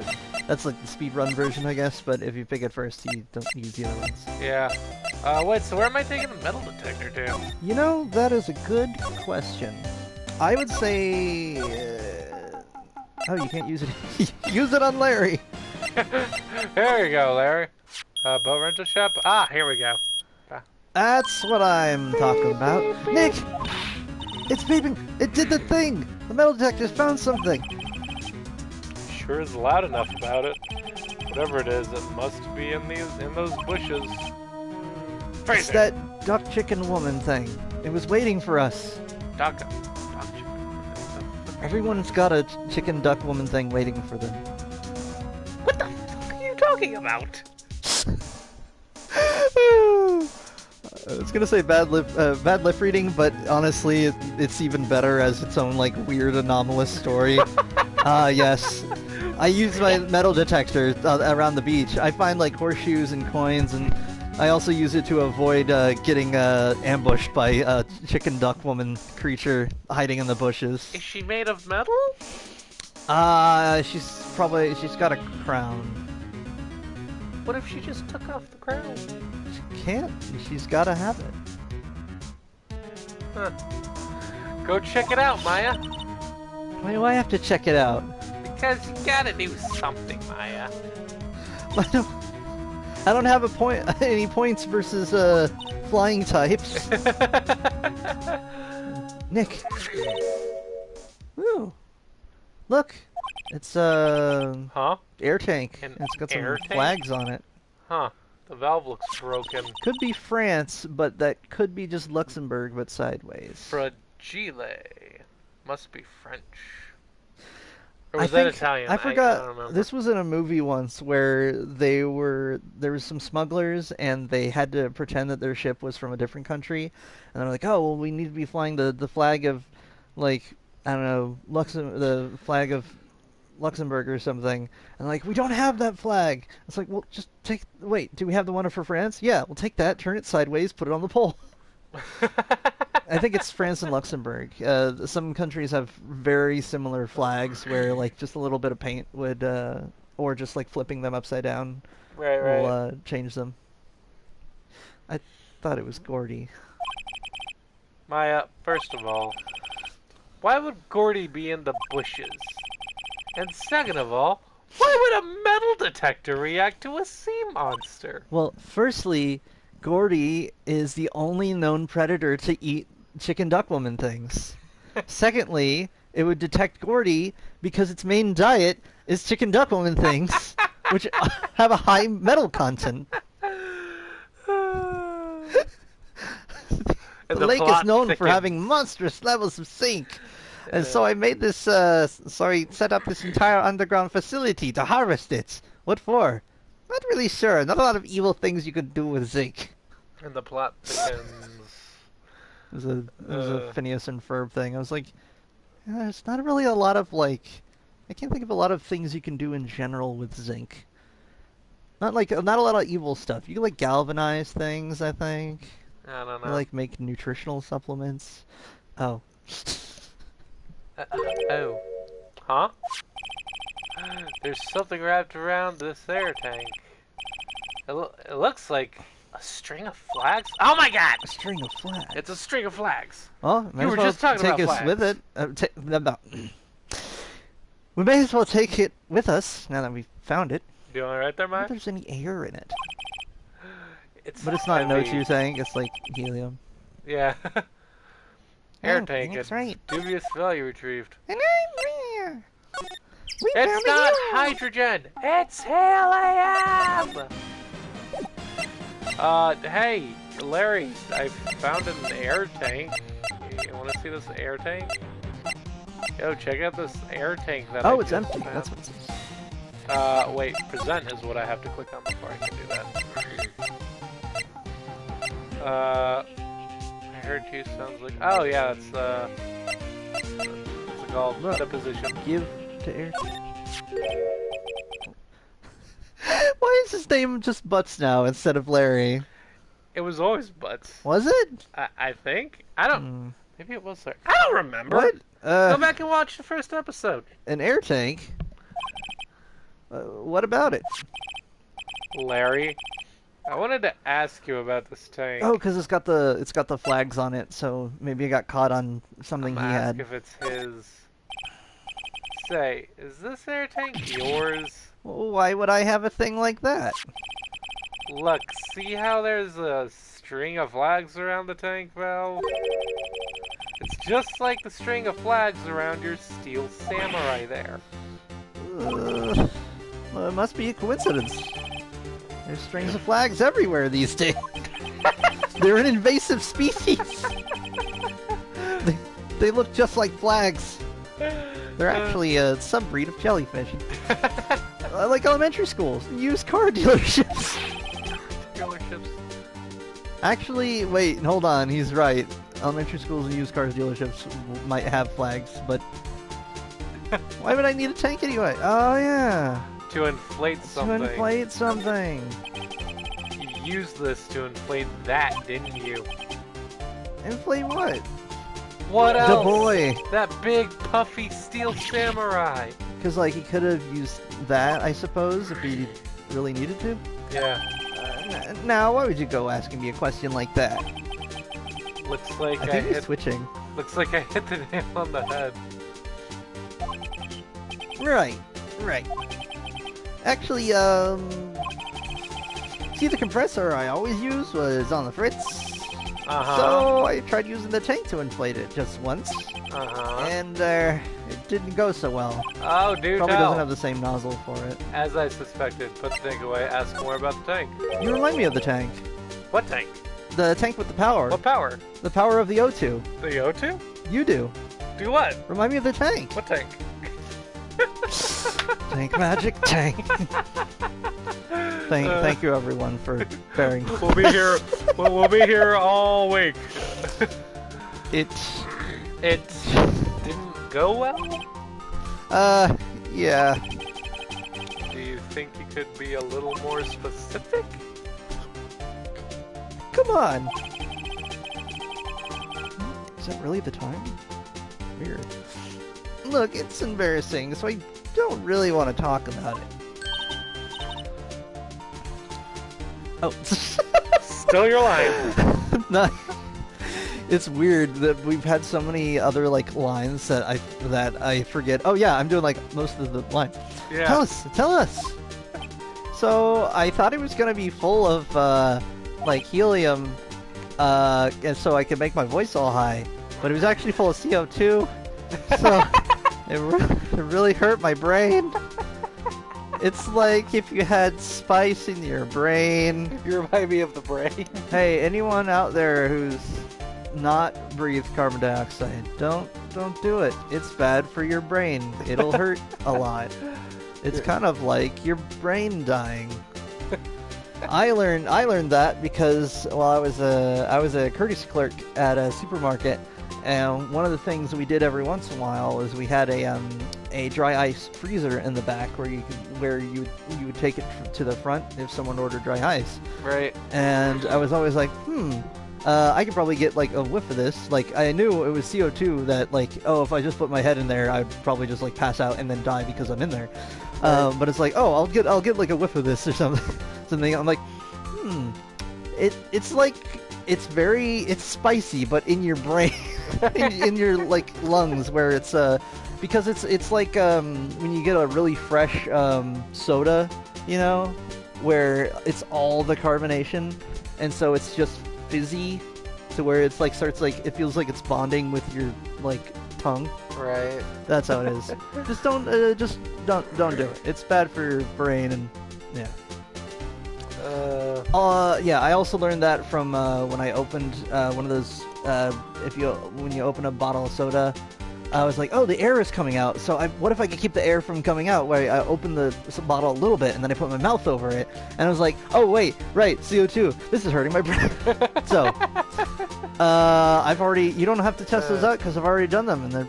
that's like the speedrun version, I guess, but if you pick it first, you don't use the other ones. Yeah. Wait, so where am I taking the metal detector to? You know, that is a good question. I would say... Oh, you can't use it. Use it on Larry. There you go, Larry. Boat rental shop. Ah, here we go. That's what I'm talking about. Nick! It's beeping! It did the thing! The metal detector's found something! Sure is loud enough about it. Whatever it is, it must be in those bushes. It's that duck chicken woman thing. It was waiting for us. Duck chicken. Everyone's got a chicken duck woman thing waiting for them. What the fuck are you talking about? I was gonna say bad lip reading, but honestly, it's even better as its own like weird anomalous story. Yes. I use my metal detector around the beach. I find like horseshoes and coins, and I also use it to avoid getting ambushed by a chicken duck woman creature hiding in the bushes. Is she made of metal? She's got a crown. What if she just took off the crown? She can't. She's gotta have it. Huh. Go check it out, Maya. Why do I have to check it out? Because you gotta do something, Maya. I don't have any points versus flying types. Nick. Ooh. Look. It's air tank. It's got some flags on it. Huh. The valve looks broken. Could be France, but that could be just Luxembourg, but sideways. Fragile. Must be French. Or was I that think, Italian? I forgot. I don't remember. This was in a movie once where there was some smugglers and they had to pretend that their ship was from a different country, and they're like, "Oh, well, we need to be flying the flag of, like, I don't know, the flag of Luxembourg or something." And like, "We don't have that flag." It's like, "Well, just wait, do we have the one for France? Yeah, we'll take that, turn it sideways, put it on the pole." I think it's France and Luxembourg. Some countries have very similar flags where like just a little bit of paint would, or just like flipping them upside down will change them. I thought it was Gordy. Maya, first of all, why would Gordy be in the bushes? And second of all, why would a metal detector react to a sea monster? Well, firstly, Gordy is the only known predator to eat chicken duck woman things. Secondly, it would detect Gordy because its main diet is chicken duck woman things, which have a high metal content. The lake is known for having monstrous levels of zinc. And so I made this, set up this entire underground facility to harvest it. What for? Not really sure. Not a lot of evil things you could do with zinc. And the plot thickens. It was a Phineas and Ferb thing. I was like, there's not really a lot of, like... I can't think of a lot of things you can do in general with zinc. Not a lot of evil stuff. You can, like, galvanize things, I think. I don't know. You, like, make nutritional supplements. Oh. Oh. Huh? There's something wrapped around this air tank. It looks like a string of flags. Oh my god! A string of flags? It's a string of flags. Well, you were just talking about flags. With it. We may as well take it with us now that we've found it. You all right there, Mike? If there's any air in it. But it's not note saying. It's like helium. Yeah. Air tank. That's right. Dubious value retrieved. And I'm here. It's not hydrogen. It's helium. Hey, Larry, I found an air tank. You want to see this air tank? Yo, check out this air tank that I it's empty. Found. That's what it is. Wait, present is what I have to click on before I can do that. I heard you sounds like... Oh, yeah, that's, what's it called? Look, deposition. Give to air. Why is his name just Butts now instead of Larry? It was always Butts. Was it? I think. I don't... Maybe it was Larry. I don't remember. What? Go back and watch the first episode. An air tank? What about it? Larry, I wanted to ask you about this tank. Oh, because it's got the flags on it, so maybe it got caught on something he had. If it's his say, is this air tank yours? Why would I have a thing like that? Look, see how there's a string of flags around the tank valve? It's just like the string of flags around your steel samurai there. Well, it must be a coincidence. There's strings of flags everywhere these days. They're an invasive species. They look just like flags. They're actually a subbreed of jellyfish. Like elementary schools, used car dealerships. Actually, wait, hold on, he's right. Elementary schools and used car dealerships might have flags, but why would I need a tank anyway? Oh yeah. To inflate something. To inflate something. You used this to inflate that, didn't you? Inflate what? What else? The boy. That big puffy steel samurai. Because like he could have used that, I suppose, if he really needed to. Yeah. Now, why would you go asking me a question like that? Looks like I think he's switching. Looks like I hit the nail on the head. Right. Actually, see, the compressor I always use was on the fritz. So I tried using the tank to inflate it just once. And it didn't go so well. Oh, do Probably tell. doesn't have the same nozzle for it. As I suspected. Put the tank away. Ask more about the tank. You remind me of the tank. What tank? The tank with the power. What power? The power of the O2. The O2? You do. Do what? Remind me of the tank. What tank? Tank magic tank. Thank you everyone for bearing. We'll be here. We'll be here all week. It didn't go well. Yeah. Do you think you could be a little more specific? Come on. Is that really the time? Weird. Look, it's embarrassing, so I don't really want to talk about it. Oh. Still your line. No, it's weird that we've had so many other like lines that I forget. Oh yeah, I'm doing like most of the lines. Yeah. Tell us. So I thought it was gonna be full of like helium, and so I could make my voice all high, but it was actually full of CO2. So it really hurt my brain. It's like if you had spice in your brain. You remind me of the brain. Hey, anyone out there who's not breathed carbon dioxide, don't do it. It's bad for your brain. It'll hurt a lot. It's kind of like your brain dying. I learned that because I was a courtesy clerk at a supermarket, and one of the things we did every once in a while is we had a dry ice freezer in the back where you would take it to the front if someone ordered dry ice. Right. And I was always like, I could probably get like a whiff of this. Like I knew it was CO2 that like, oh, if I just put my head in there, I'd probably just like pass out and then die because I'm in there. Right. But it's like, oh, I'll get like a whiff of this or something. I'm like, it's like it's spicy, but in your brain, in your like lungs, where it's because it's like when you get a really fresh soda, you know, where it's all the carbonation, and so it's just fizzy, to where it's like starts like it feels like it's bonding with your like tongue. Right. That's how it is. Just don't do it. It's bad for your brain, and yeah. Yeah, I also learned that from when I opened one of those. When you open a bottle of soda, I was like, oh, the air is coming out. So what if I could keep the air from coming out? Where I opened the bottle a little bit and then I put my mouth over it, and I was like, oh wait, right, CO2. This is hurting my brain. So I've already. You don't have to test those out because I've already done them, and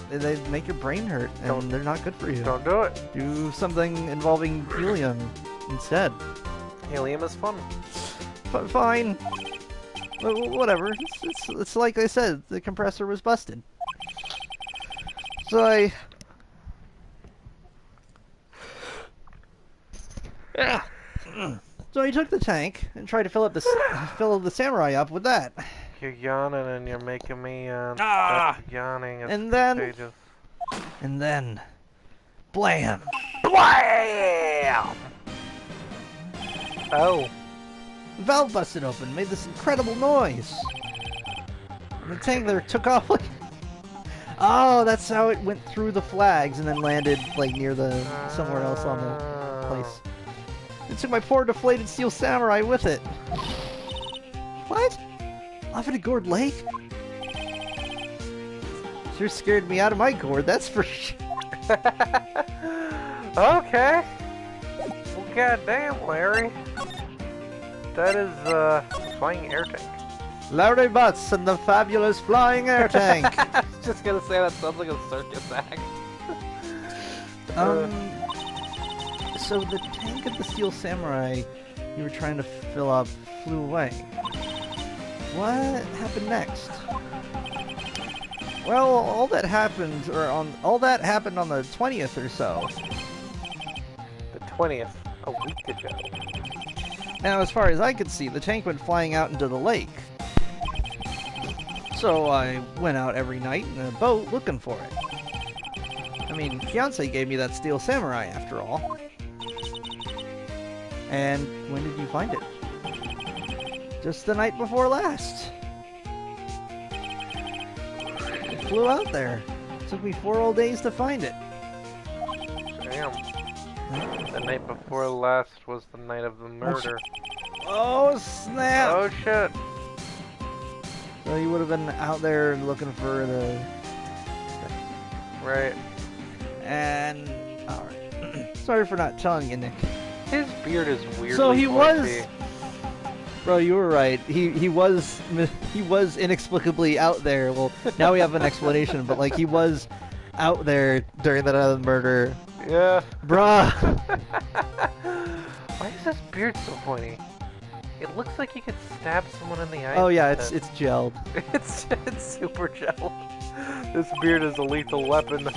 they make your brain hurt, and they're not good for you. Don't do it. Do something involving helium instead. Helium is fun. Fine. Whatever. It's like I said, the compressor was busted. So I took the tank and tried to fill the samurai up with that. You're yawning and you're making me yawning. It's contagious. And then Blam! Blam! Oh. The valve busted open, made this incredible noise. And the tank there took off like... Oh, that's how it went through the flags and then landed like near the somewhere else on the place. It took my poor deflated steel samurai with it. What? Off at a gourd lake? Sure scared me out of my gourd, that's for sure. Okay. Well, goddamn, Larry. That is a flying air tank. Larry Butts and the fabulous flying air tank. I was just gonna say that sounds like a circus act. So the tank of the Steel Samurai you were trying to fill up flew away. What happened next? Well, all that happened on the 20th or so. The 20th, a week ago. Now, as far as I could see, the tank went flying out into the lake. So I went out every night in a boat looking for it. I mean, fiance gave me that Steel Samurai after all. And when did you find it? Just the night before last. It flew out there. It took me 4 whole days to find it. Damn. The night before last was the night of the murder. Oh, snap! Oh, shit. So you would have been out there looking for the... Right. And... Alright. Sorry for not telling you, Nick. His beard is weirdly So he was... pointy. Bro, you were right. He was inexplicably out there. Well, now we have an explanation, but like he was out there during that other murder. Yeah. Bruh. Why is his beard so pointy? It looks like he could stab someone in the eye. Oh yeah, it's gelled. It's super gel. This beard is a lethal weapon.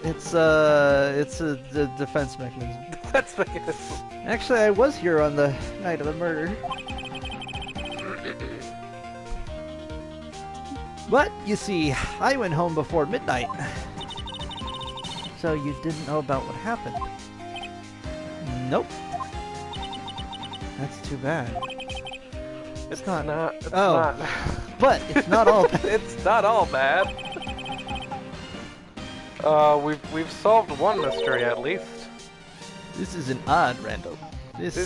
It's a defense mechanism. Defense mechanism. Actually, I was here on the night of the murder. But, you see, I went home before midnight. So you didn't know about what happened? Nope. That's too bad. It's not. It's oh. not. But it's not all bad. It's not all bad. We've solved one mystery at least. This is an odd random. This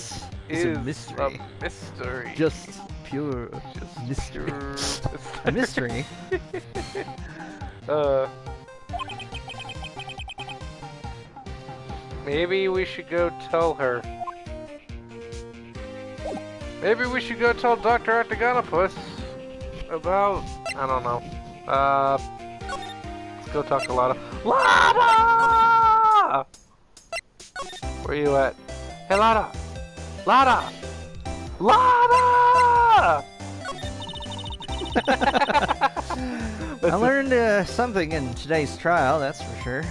is a mystery. A mystery. Just pure mystery. A mystery? Maybe we should go tell her. Maybe we should go tell Dr. Octagonopus about... I don't know. Let's go talk to Lada. Lada! Where you at? Hey, Lada! Lada! Lada! I learned something in today's trial, that's for sure.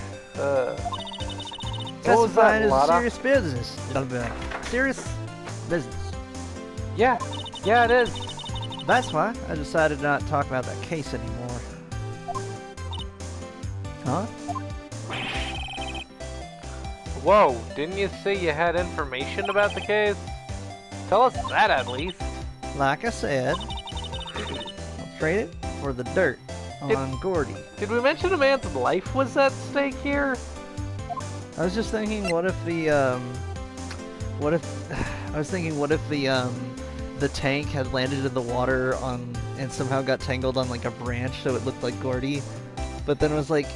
What was that, Testifying is Lada? serious business. It'll be like, serious business. Yeah, it is. That's why I decided not to talk about that case anymore. Huh? Whoa, didn't you say you had information about the case? Tell us that at least. Like I said, I'll trade it for the dirt on Gordy. Did we mention a man's life was at stake here? I was just thinking, what if the tank had landed in the water and somehow got tangled on like a branch so it looked like Gordy, but then it was like,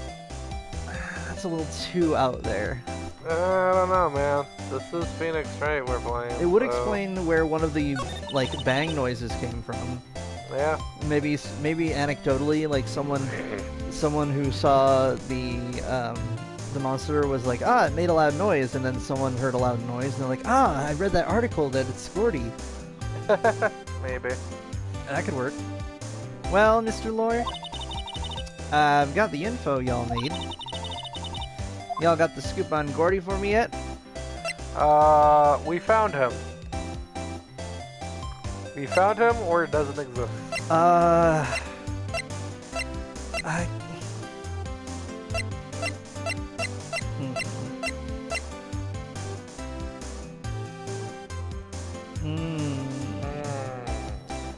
that's a little too out there. I don't know, man. This is Phoenix Wright we're playing. It would explain where one of the like bang noises came from. Yeah. Maybe anecdotally, like someone who saw the monster was like, it made a loud noise, and then someone heard a loud noise, and they're like, I read that article that it's Gordy. Maybe. That could work. Well, Mr. Lawyer, I've got the info y'all need. Y'all got the scoop on Gordy for me yet? We found him. We found him, or it doesn't exist?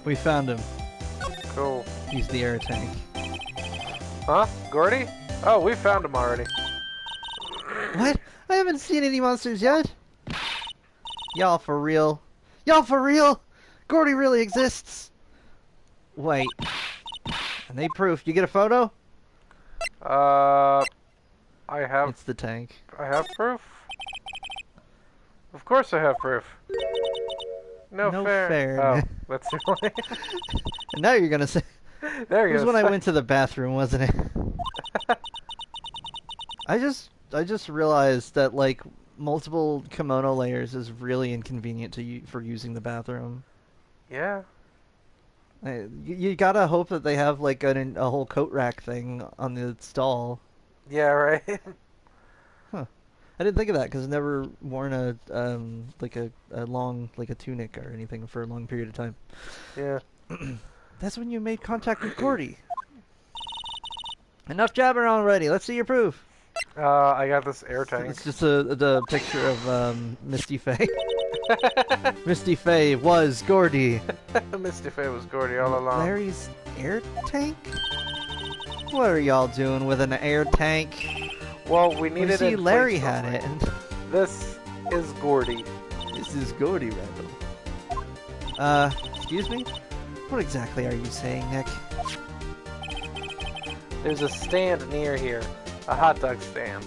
We found him. Cool. He's the air tank. Huh? Gordy? Oh, we found him already. What? I haven't seen any monsters yet. Y'all for real? Y'all for real? Gordy really exists? Wait. I need proof. You get a photo? I have... It's the tank. I have proof? Of course I have proof. No fair. Oh, that's the only... And now you're gonna say... There It you was go. when I went to the bathroom, wasn't it? I just realized that, like, multiple kimono layers is really inconvenient for using the bathroom. Yeah. You gotta hope that they have, like, a whole coat rack thing on the stall. Yeah, right? Huh. I didn't think of that because I've never worn a long, like a tunic or anything for a long period of time. Yeah. That's when you made contact with Gordy. Enough jabbering already. Let's see your proof. I got this air tank. It's just the picture of Misty Faye. Misty Faye was Gordy. Misty Faye was Gordy all along. Larry's air tank? What are y'all doing with an air tank? Well, we We needed see it. Larry had it. And This is Gordy. this is Gordy Randall. Excuse me? What exactly are you saying, Nick? There's a stand near here. A hot dog stand.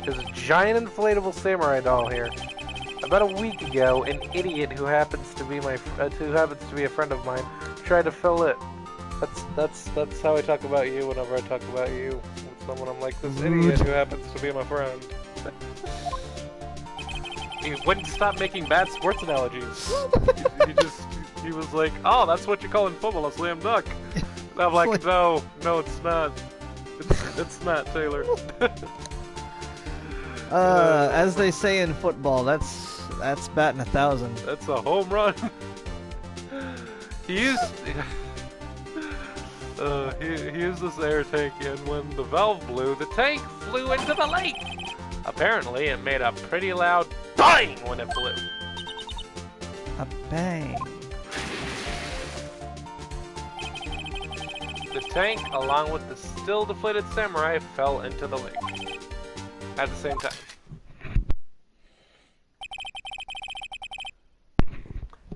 There's a giant inflatable samurai doll here. About a week ago, an idiot who happens to be a friend of mine tried to fill it. That's how I talk about you whenever I talk about you with someone. I'm like, this idiot who happens to be my friend. He wouldn't stop making bad sports analogies. He was like, oh, that's what you call in football a slam dunk. And I'm like, no, it's not. It's not, Taylor. As they say in football, that's batting 1,000. That's a home run. He used this air tank, and when the valve blew, the tank flew into the lake. Apparently, it made a pretty loud bang when it flew. A bang. The tank, along with the still deflated samurai, fell into the lake at the same time.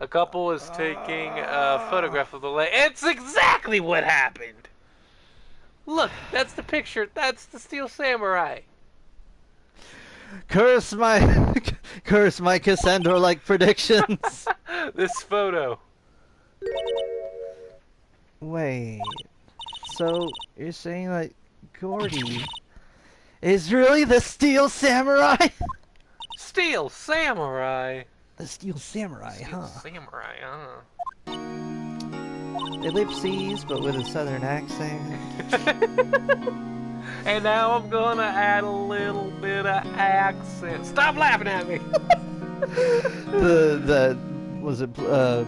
A couple was taking a photograph of the lake. It's exactly what happened! Look, that's the picture. That's the Steel Samurai. Curse my Cassandra-like predictions. This photo. Wait. So you're saying that Gordy is really the Steel Samurai? Steel Samurai. The Steel Samurai, huh? Samurai, huh? Ellipses, but with a southern accent. And now I'm gonna add a little bit of accent. Stop laughing at me. Was it Yeah.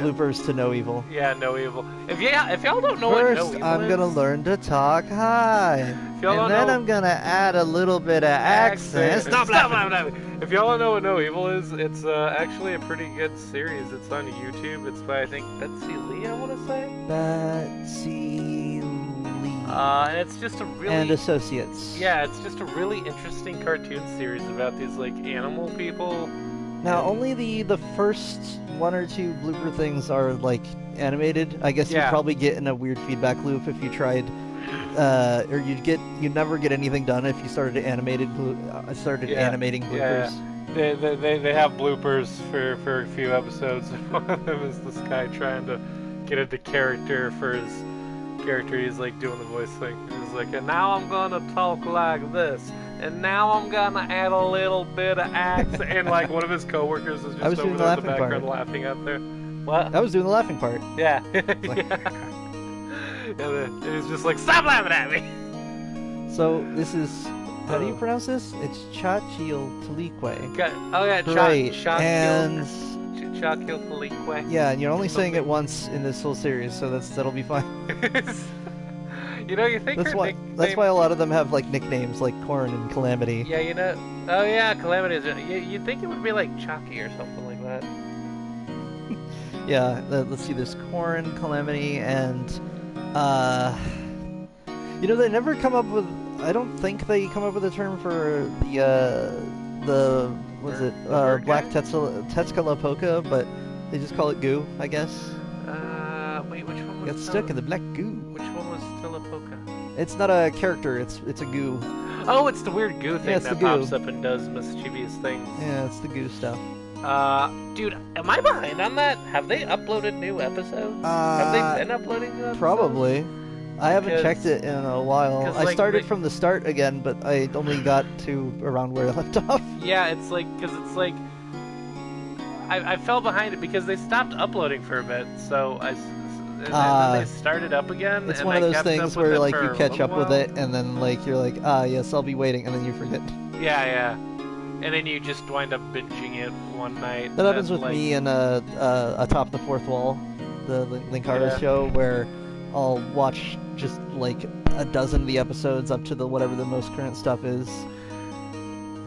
bloopers to No Evil? Yeah, No Evil. If y'all don't know First, what No Evil I'm is, gonna learn to talk high, If y'all and don't then know- I'm gonna add a little bit of accent. Stop laughing at me. If y'all don't know what No Evil is, it's actually a pretty good series. It's on YouTube. It's by, I think, Betsy Lee, I want to say. Betsy Lee And it's just a really... and Associates. Yeah, it's just a really interesting cartoon series about these, like, animal people. Now, only the first one or two blooper things are like animated. I guess Yeah. you'd probably get in a weird feedback loop if you tried, or you'd never get anything done if you started animating bloopers. Yeah. They have bloopers for a few episodes. One of them is this guy trying to get into character for his character. He's like doing the voice thing. He's like, and now I'm gonna talk like this. And now I'm gonna add a little bit of accent. And like one of his coworkers is I was just over doing the there in the laughing part. background laughing at there. What? I was doing the laughing part. Yeah. Like- And he's just like, stop laughing at me! So this is, how do you pronounce this? It's Chachiltlique. Oh yeah, Right, Chakil and Kalique. yeah, and you're only saying it once in this whole series, so that'll be fine. You know, you think That's her why nickname... a lot of them have like nicknames like Corn and Calamity. Yeah, you know... Oh yeah, Calamity is... You'd think it would be like Chucky or something like that. Yeah, let's see. There's Corn, Calamity, and they never come up with. I don't think they come up with a term for the what's it Black Tetzkalapoka, but they just call it goo, I guess. Wait, which one was Got stuck in the black goo. Which one was Telepoka? It's not a character. It's a goo. Oh, it's the weird goo thing it's that the goo. pops up and does mischievous things. Yeah, it's the goo stuff. Dude, am I behind on that? Have they uploaded new episodes? Have they been uploading new episodes? Probably. I haven't checked it in a while. I started from the start again, but I only got to around where I left off. Yeah, it's like, because it's like, I fell behind it because they stopped uploading for a bit, so and then they started up again. It's and one of I those kept things up with where it like for you a catch little up with while. it, and then like you're like, yes, I'll be waiting, and then you forget. Yeah. And then you just wind up binging it one night. That happens with me in Atop the Fourth Wall, the Linkara show, where I'll watch just like a dozen of the episodes up to whatever the most current stuff is.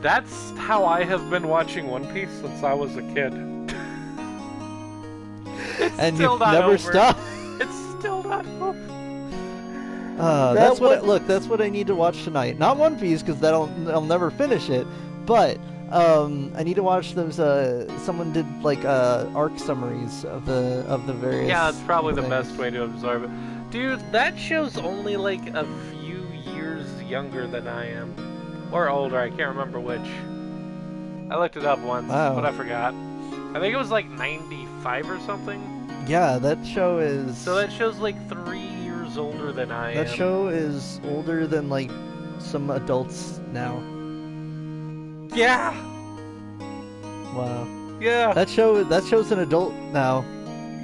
That's how I have been watching One Piece since I was a kid. And you've never stopped. It's still not over. That's what I need to watch tonight. Not One Piece, because I'll never finish it. But I need to watch those. Someone did like arc summaries of the various. Yeah, it's probably things. the best way to absorb it. Dude, that show's only like a few years younger than I am, or older. I can't remember which. I looked it up once, but I forgot. I think it was like 95 or something. Yeah, that show is... So that show's like 3 years older than I am. That show is older than like some adults now. Yeah! Wow. Yeah! That show's an adult now.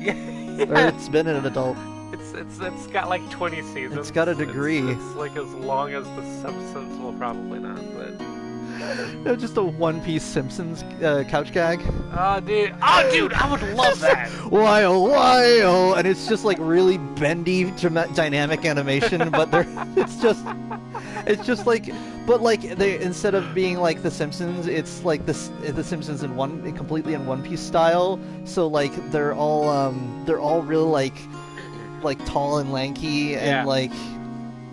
Yeah. Or it's been an adult. It's got like 20 seasons. It's got a degree. It's like as long as The Simpsons. Well, probably not, but... No, just a One Piece Simpsons couch gag. Oh, dude, I would love that. Why, oh, and it's just like really bendy, dynamic animation, but it's just like, but like they instead of being like The Simpsons, it's like the Simpsons completely in One Piece style. So like they're all real like tall and lanky and like.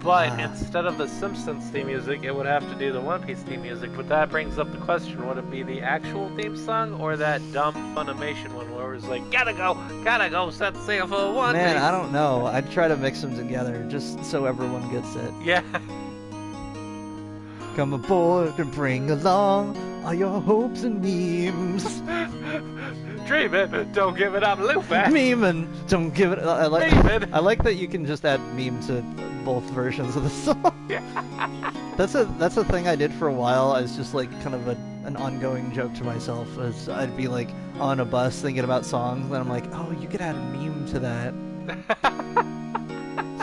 But instead of the Simpsons theme music, it would have to do the One Piece theme music. But that brings up the question, would it be the actual theme song or that dumb Funimation one where it was like, gotta go, set sail for One Piece? Man, I don't know. I'd try to mix them together just so everyone gets it. Yeah. Come aboard and bring along all your hopes and memes. Dream it, don't give it up, Luffy. Memeing, don't give it. I like that you can just add meme to both versions of the song. Yeah. That's a thing I did for a while. I was just like kind of an ongoing joke to myself. As I'd be like on a bus thinking about songs, and then I'm like, oh, you could add a meme to that.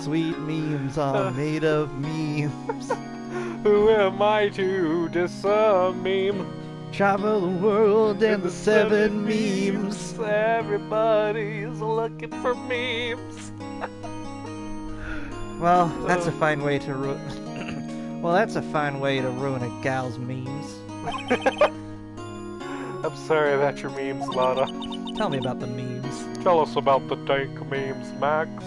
Sweet memes are made of memes. Who am I to diss a meme? Travel the world and the 7 memes. Everybody's looking for memes. Well, that's a fine way to ruin. Well, that's a fine way to ruin a gal's memes. I'm sorry about your memes, Lana. Tell me about the memes. Tell us about the dank memes, Max.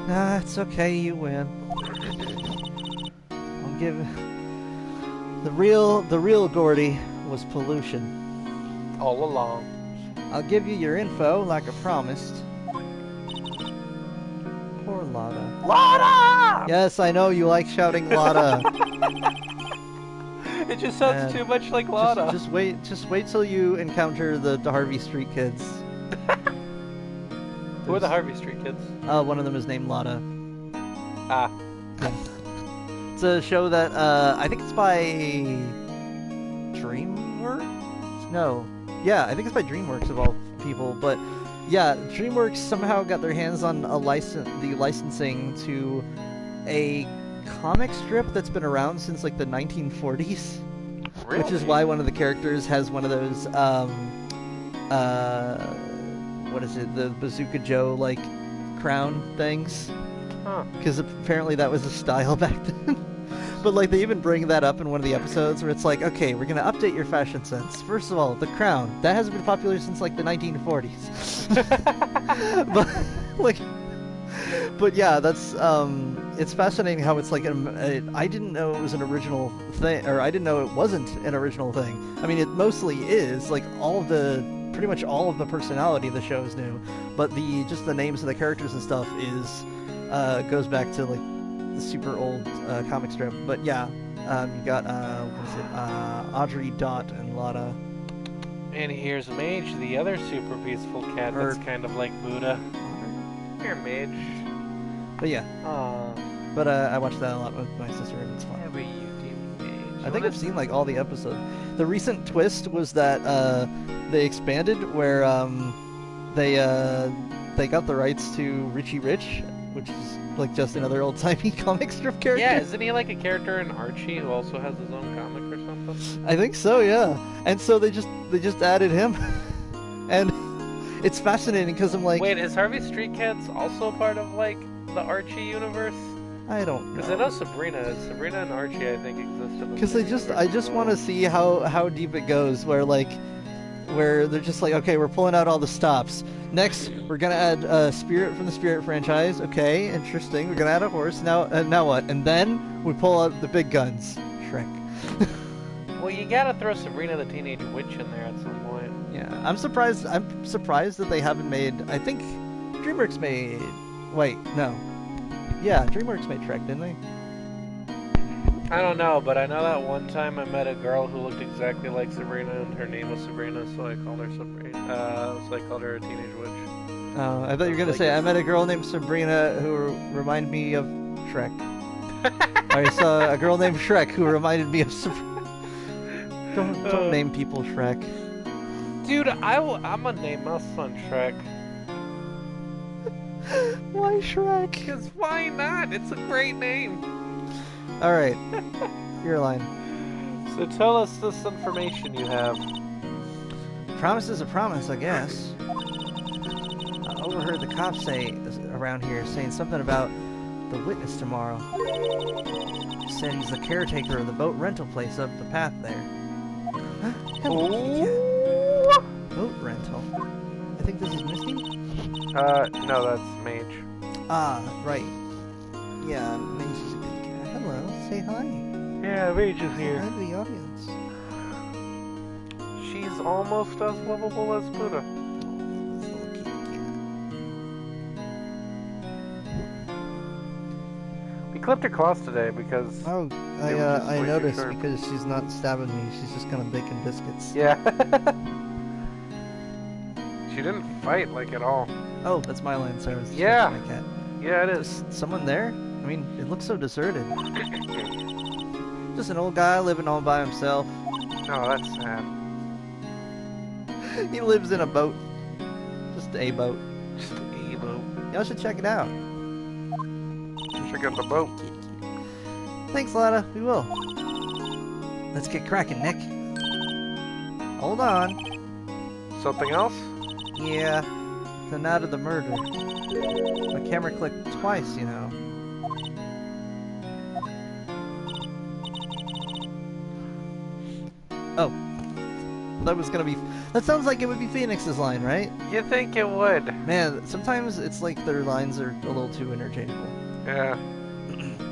Nah, it's okay. You win. I'll give the real Gordy was pollution. All along. I'll give you your info like I promised. Poor Lotta. Lotta! Yes, I know you like shouting Lotta. It just sounds too much like Lotta. Just wait till you encounter the Harvey Street kids. Who are the Harvey Street kids? One of them is named Lotta. Ah. Yeah. It's a show that I think it's by DreamWorks? No. Yeah, I think it's by DreamWorks of all people, but yeah, DreamWorks somehow got their hands on the licensing to a comic strip that's been around since like the 1940s. Really? Which is why one of the characters has one of those what is it? The Bazooka Joe like crown things. Huh. Because apparently that was a style back then. But like they even bring that up in one of the episodes where it's like, okay, we're gonna update your fashion sense. First of all, the crown that hasn't been popular since like the 1940s. But like, but yeah, that's it's fascinating how it's like I didn't know it was an original thing, or I didn't know it wasn't an original thing. I mean, it mostly is. Like pretty much all of the personality of the show is new, but just the names of the characters and stuff goes back to like the super old comic strip. But yeah, you got what is it? Audrey, Dot, and Lotta. And here's Mage, the other super peaceful cat that's kind of like Buddha. Here, Mage. But yeah. Aww. But I watched that a lot with my sister, and it's fun. Yeah, but you Mage. I think I've seen like all the episodes. The recent twist was that they expanded where they got the rights to Richie Rich, which is like just another old-timey comic strip character. Yeah, isn't he like a character in Archie who also has his own comic or something? I think so, yeah. And so they just added him, and it's fascinating because I'm like, wait, is Harvey Street Cats also part of like the Archie universe? I don't know. Because I know Sabrina and Archie, I think, exist. Because I just want to see how deep it goes, where they're just like, okay, we're pulling out all the stops. Next, we're gonna add Spirit from the Spirit franchise. Okay, interesting. We're gonna add a horse. Now what? And then we pull out the big guns. Shrek. Well, you gotta throw Sabrina the Teenage Witch in there at some point. Yeah, I'm surprised that they haven't made. I think DreamWorks made. Wait, no. Yeah, DreamWorks made Shrek, didn't they? I don't know, but I know that one time I met a girl who looked exactly like Sabrina, and her name was Sabrina, so I called her Sabrina. So I called her a teenage witch. Oh, I thought you were gonna say I met a girl named Sabrina who reminded me of Shrek. I saw a girl named Shrek who reminded me of Sabrina. Don't name people Shrek. Dude, I'm gonna name my son Shrek. Why Shrek? Because why not? It's a great name. Alright, your line. So tell us this information you have. Promise is a promise, I guess. I overheard the cops around here saying something about the witness tomorrow. Said he's the caretaker of the boat rental place up the path there. Huh? Hello, kitty cat. Boat rental? I think this is Misty? No, that's Mage. Ah, right. Yeah, Mage is a good cat. Hello, say hi. Yeah, Mage is here. Hi to the audience. She's almost as lovable as Buddha. We clipped her claws today because... Oh, I noticed because she's not stabbing me. She's just kind of baking biscuits. Yeah. She didn't fight, like, at all. Oh, that's my line, sorry. Yeah. My cat. Yeah, it is. Just someone there? I mean, it looks so deserted. Just an old guy living all by himself. Oh, that's sad. He lives in a boat. Just a boat. Just a boat. Y'all should check it out. Check out the boat. Thanks, Lotta. We will. Let's get cracking, Nick. Hold on. Something else? Yeah. The night of the murder. My camera clicked twice, you know. Oh. That was gonna be... That sounds like it would be Phoenix's line, right? You think it would? Man, sometimes it's like their lines are a little too interchangeable. Yeah.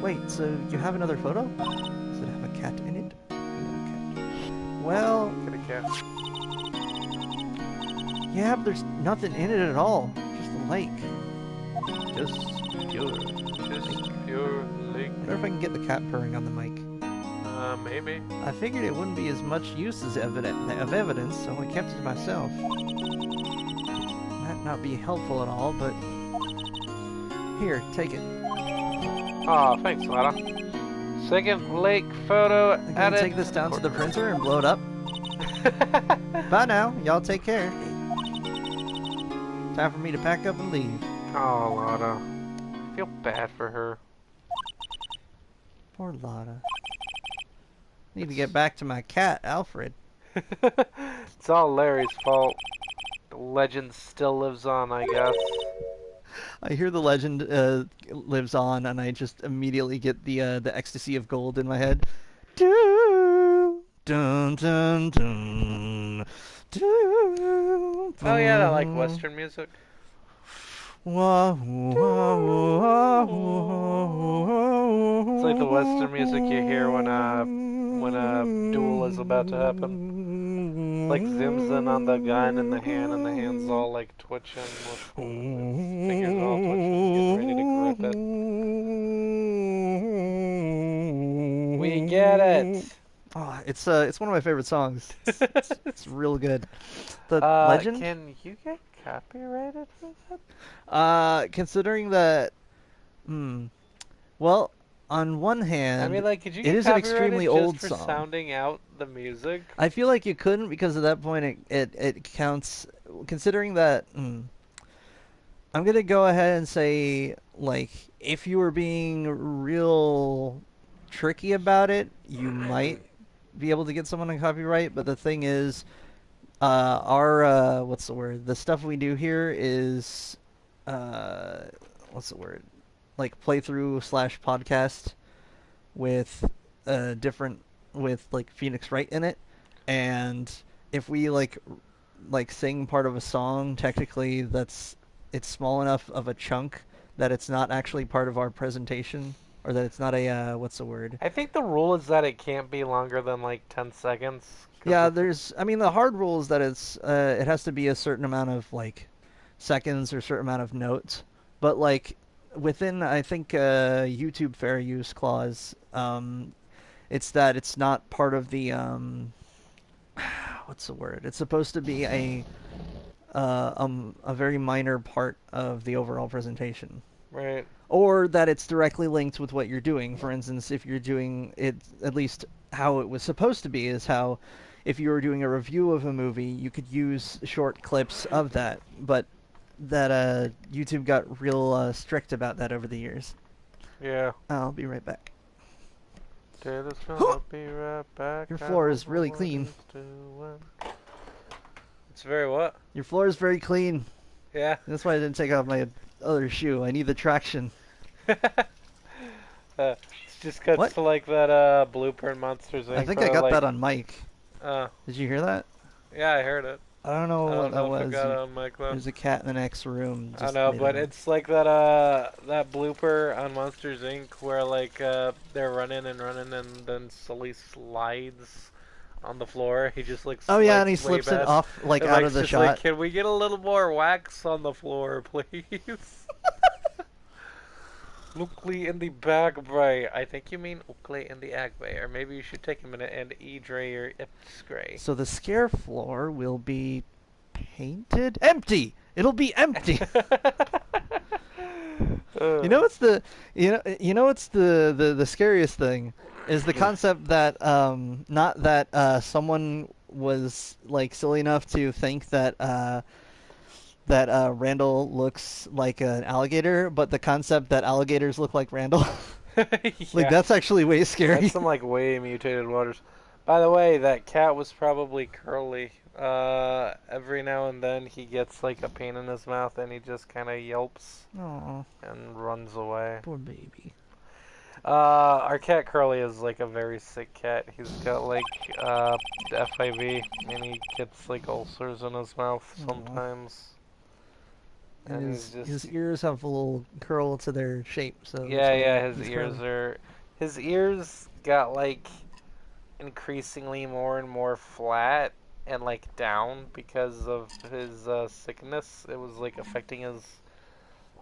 Wait, so you have another photo? Does it have a cat in it? No cat. Well... Get a cat. Yeah, but there's nothing in it at all. Just a lake. Just pure. Just pure lake. I wonder if I can get the cat purring on the mic. Maybe. I figured it wouldn't be as much use as evidence, so I kept it to myself. Might not be helpful at all, but... Here, take it. Aw, thanks, Lotta. Second lake photo I'm gonna added. take this down to the printer and blow it up. Bye now. Y'all take care. Time for me to pack up and leave. Oh, Lotta. I feel bad for her. Poor Lotta. Need to get back to my cat, Alfred. It's all Larry's fault. The legend still lives on, I guess. I hear the legend lives on, and I just immediately get the ecstasy of gold in my head. Dun dun dun dun. Dun, Oh yeah, I like dun. Western music. Wah, wah, wah, It's like the wah, Western music you hear when a duel is about to happen. Like zooms in on the gun in the hand, and the hand's all like twitching with its fingers are all twitching, getting ready to grip it. We get it. Oh, it's one of my favorite songs. It's real good. The legend? Can you get copyrighted for that? Considering that, hmm, well, on one I hand, mean, like, could you it get is an extremely copyrighted just old for song. sounding out the music? I feel like you couldn't because at that point it counts. Considering that, I'm gonna go ahead and say like if you were being real tricky about it, you might be able to get someone on copyright. But the thing is, our what's the word? The stuff we do here is uh, what's the word? Like playthrough slash podcast with different with like Phoenix Wright in it, and if we like sing part of a song, technically it's small enough of a chunk that it's not actually part of our presentation, or that it's not a what's the word? I think the rule is that it can't be longer than like 10 seconds. Yeah, there's. I mean, the hard rule is that it has to be a certain amount of like seconds or a certain amount of notes, but like within I think YouTube fair use clause, it's that it's not part of the what's the word? It's supposed to be a very minor part of the overall presentation. Right. Or that it's directly linked with what you're doing. For instance, if you're doing it, at least how it was supposed to be is how if you were doing a review of a movie, you could use short clips of that. But that YouTube got real strict about that over the years. Yeah. I'll be right back. Taylor's gonna be right back. Your floor is really clean. It's very what? Your floor is very clean. Yeah. That's why I didn't take off my other shoe. I need the traction. It just cuts What? to like that blooper in Monsters Inc. I think I got like, that on mic. Uh, Did you hear that? yeah, I heard it. I don't know I what don't that know if I was. got it on mic though. There's a cat in the next room. I Just know, made but a- it's like that that blooper on Monsters Inc. where like they're running and then Sully slides on the floor. He just like Oh yeah, and he slides way slips it past. off like And out Mike's of the just shot. like, can we get a little more wax on the floor, please? Oakley in the bag bay. I think you mean Oakley in the ag bay, or maybe you should take a minute and e-dray your ipscray. So the scare floor will be painted empty. It'll be empty. You know what's the what's the scariest thing is the concept that not that someone was like silly enough to think that Randall looks like an alligator, but the concept that alligators look like Randall. Yeah. Like that's actually way scary. That's some like way mutated waters. By the way, that cat was probably Curly. Every now and then he gets like a pain in his mouth and he just kind of yelps Oh, and runs away. poor baby. Our cat Curly is like a very sick cat. He's got like FIV and he gets like ulcers in his mouth sometimes. And he's just his ears have a little curl to their shape, so that's yeah, why yeah. His he's ears curly. are his ears got like increasingly more and more flat and like down because of his sickness. It was like affecting his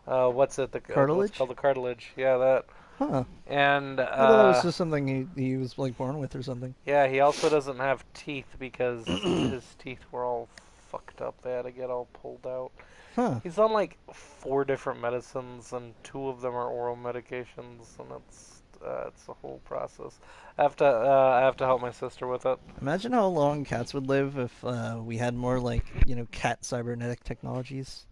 what's it? The Cartilage? what's called the cartilage. Yeah, that. Huh. And I thought that was just something he was like born with or something. yeah, he also doesn't have teeth because his teeth were all fucked up. They had to get all pulled out. Huh. He's on like 4 different medicines, and 2 of them are oral medications, and it's a whole process. I have to help my sister with it. Imagine how long cats would live if we had more like cat cybernetic technologies.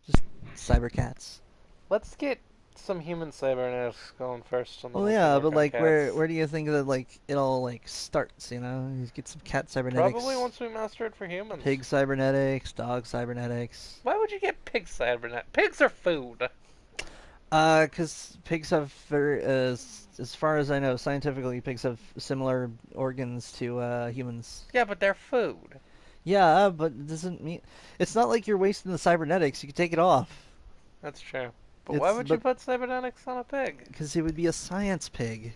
Just cyber cats. Let's get some human cybernetics going first on the Well, Mighty yeah, but Morphin like, Cats. where do you think that like it all like starts? You know, you get some cat Probably cybernetics, once we master it for humans. pig cybernetics, dog cybernetics. Why would you get pig cybernetics? Pigs are food. 'Cause pigs have very, as far as I know, scientifically, pigs have similar organs to humans. Yeah, but they're food. Yeah, but it doesn't mean it's not like you're wasting the cybernetics. You can take it off. That's true. But why It's would you but put cybernetics on a pig? because it would be a science pig.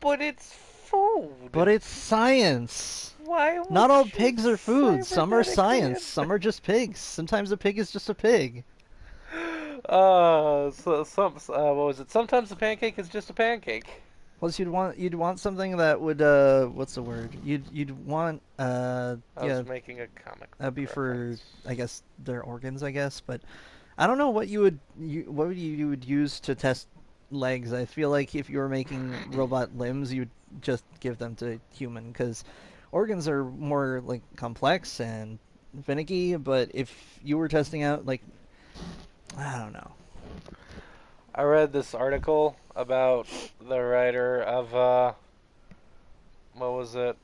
But it's food. But it's science. Why would Not all you pigs are food. Some are cybernetically science. Some are just pigs. Sometimes a pig is just a pig. What was it? Sometimes a pancake is just a pancake. Plus, you'd want something that would what's the word? You'd want I yeah, was making a comic book that'd be for reference. I guess their organs, I guess. But I don't know what you would use to test legs. I feel like if you were making robot limbs, you'd just give them to human because organs are more like complex and finicky. But if you were testing out like I don't know. I read this article about the writer of what was it?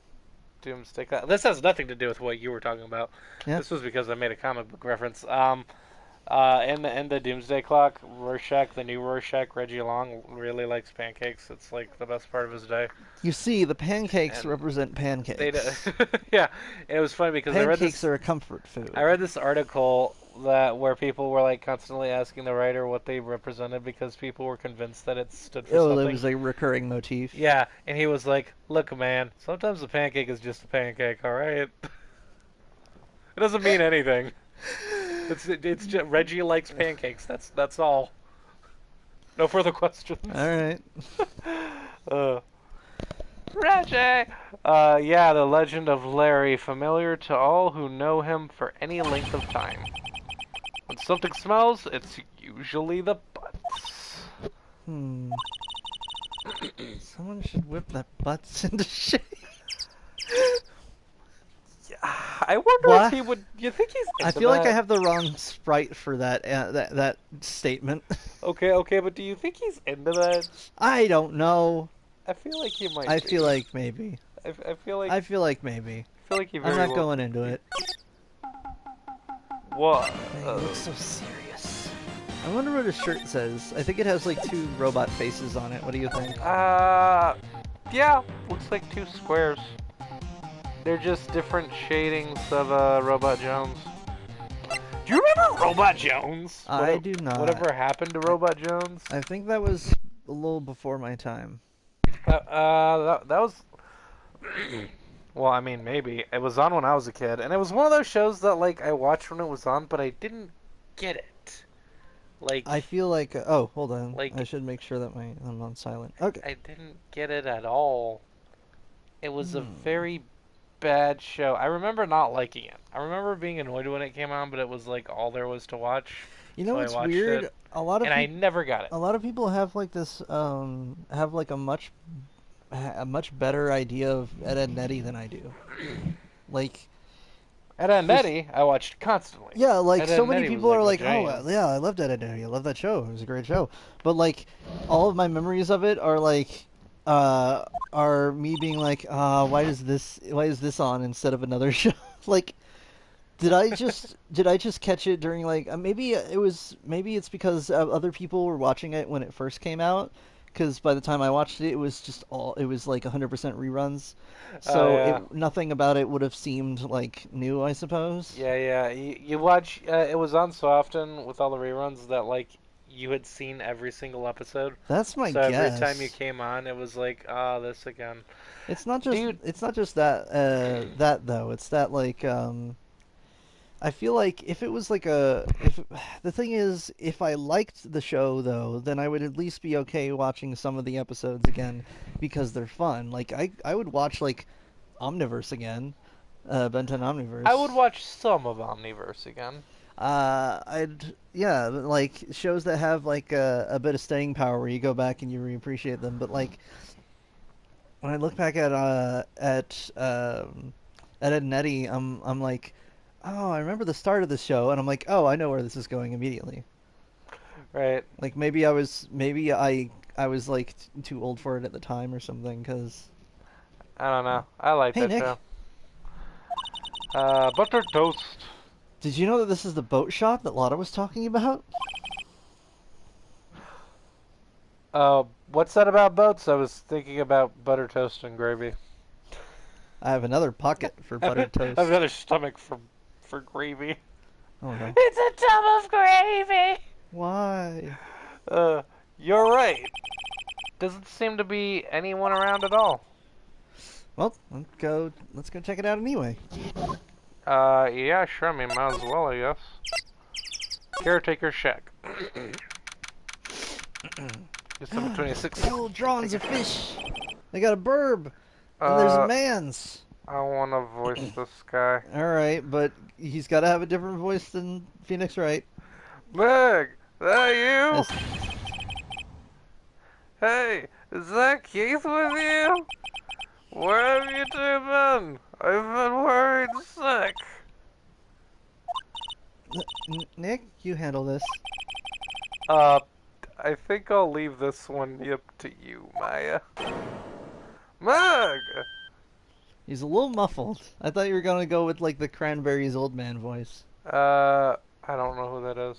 Doomsday Clock. This has nothing to do with what you were talking about. Yeah. This was because I made a comic book reference. In the Doomsday Clock, Rorschach, the new Rorschach, Reggie Long, really likes pancakes. It's like the best part of his day. You see, the pancakes And represent They, pancakes. yeah, it was funny because I read Pancakes this. are a comfort food. I read this article where people were like constantly asking the writer what they represented because people were convinced that it stood for Oh, something. it was a recurring motif. Yeah, and he was like, "Look, man, sometimes a pancake is just a pancake, all right? It doesn't mean anything. It's just Reggie likes pancakes. That's all. No further questions." All right. Uh, Reggie. Yeah, the legend of Larry, familiar to all who know him for any length of time. When something smells, it's usually the butts. Hmm. Someone should whip that butts into shape. I wonder What? if he would. You think he's? I Into feel like that? I have the wrong sprite for that statement. Okay, but do you think he's into that? I don't know. I feel like he might. I be. feel like maybe. I feel like. I feel like maybe. feel like he very I'm not well. going into it. What? Man, he looks so serious. I wonder what his shirt says. I think it has like two robot faces on it. What do you think? Yeah, looks like two squares. They're just different shadings of Robot Jones. Do you remember Robot Jones? I do not. Whatever happened to Robot Jones? I think that was a little before my time. That was. Well, I mean, maybe it was on when I was a kid, and it was one of those shows that like I watched when it was on, but I didn't get it. Like I feel like oh, hold on. Like- I should make sure that I'm on silent. Okay. I didn't get it at all. It was a very bad show. I remember not liking it. I remember being annoyed when it came on, but it was like all there was to watch. You know So I what's watched weird? it, A lot of And I never got it. a lot of people have like this have like a much better idea of Ed, Ed and Eddie than I do. Like Ed and Eddie, I watched constantly. yeah, like Ed, so Ed, many Eddie was, people like, are my like, jam. oh yeah, I loved Ed, Ed and Eddie. I love that show. It was a great show. But like all of my memories of it are like are me being like, why is this on instead of another show? Like did I just catch it during like maybe it's because other people were watching it when it first came out because by the time I watched it it was like 100% reruns, so yeah. nothing about it would have seemed like new, I suppose. Yeah. You watch. It was on so often with all the reruns that like you had seen every single episode. That's my So guess. every time you came on, it was like, this again. It's not just Dude. that though. It's that like I feel like if it was like if the thing is if I liked the show though, then I would at least be okay watching some of the episodes again because they're fun. Like I would watch like Omniverse again, Ben 10 Omniverse. I would watch some of Omniverse again. Like shows that have like a bit of staying power where you go back and you reappreciate them. But like when I look back at Ed and Eddie, I'm like, oh, I remember the start of the show, and I'm like, oh, I know where this is going immediately. Right. Like maybe I was like too old for it at the time or something. Cause I don't know. I like hey that Nick, show. Butter toast. did you know that this is the boat shop that Lotta was talking about? What's that about boats? I was thinking about butter toast and gravy. I have another pocket for buttered toast. I have another stomach for gravy. Oh no. It's a tub of gravy. Why? You're right. Doesn't seem to be anyone around at all. Well, let's go check it out anyway. Yeah, sure. I mean, might as well, I guess. Caretaker shack. December 26th. Cool drawings of fish. They got a burb. And there's a man's. I want to voice this guy. Alright, but he's got to have a different voice than Phoenix Wright. Meg, that you? Yes. Hey, is that Keith with you? Where have you two been? I've been worried sick. Nick, you handle this. I think I'll leave this one up to you, Maya. Meg! He's a little muffled. I thought you were gonna go with like the Cranberries old man voice. I don't know who that is.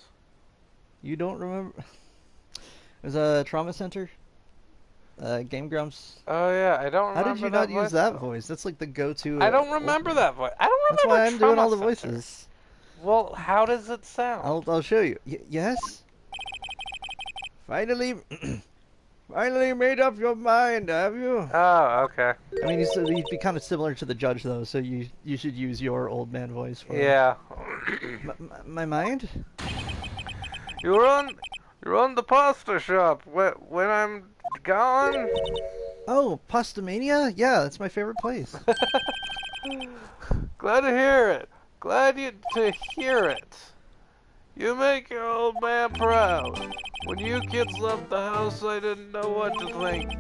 You don't remember? It was a trauma center. Game Grumps. Oh yeah, I don't remember. How did you not use that voice? That's like the go-to. I don't remember that voice. I don't That's remember. why I'm doing all the Trauma Center. voices. Well, how does it sound? I'll show you. Yes. Finally, finally made up your mind, have you? Oh, okay. I mean, you'd be kind of similar to the judge though, so you should use your old man voice for it. Yeah. My mind? You run the pasta shop when I'm gone. Oh, Pastamania? Yeah, that's my favorite place. Glad to hear it. To hear it. You make your old man proud. When you kids left the house, I didn't know what to think.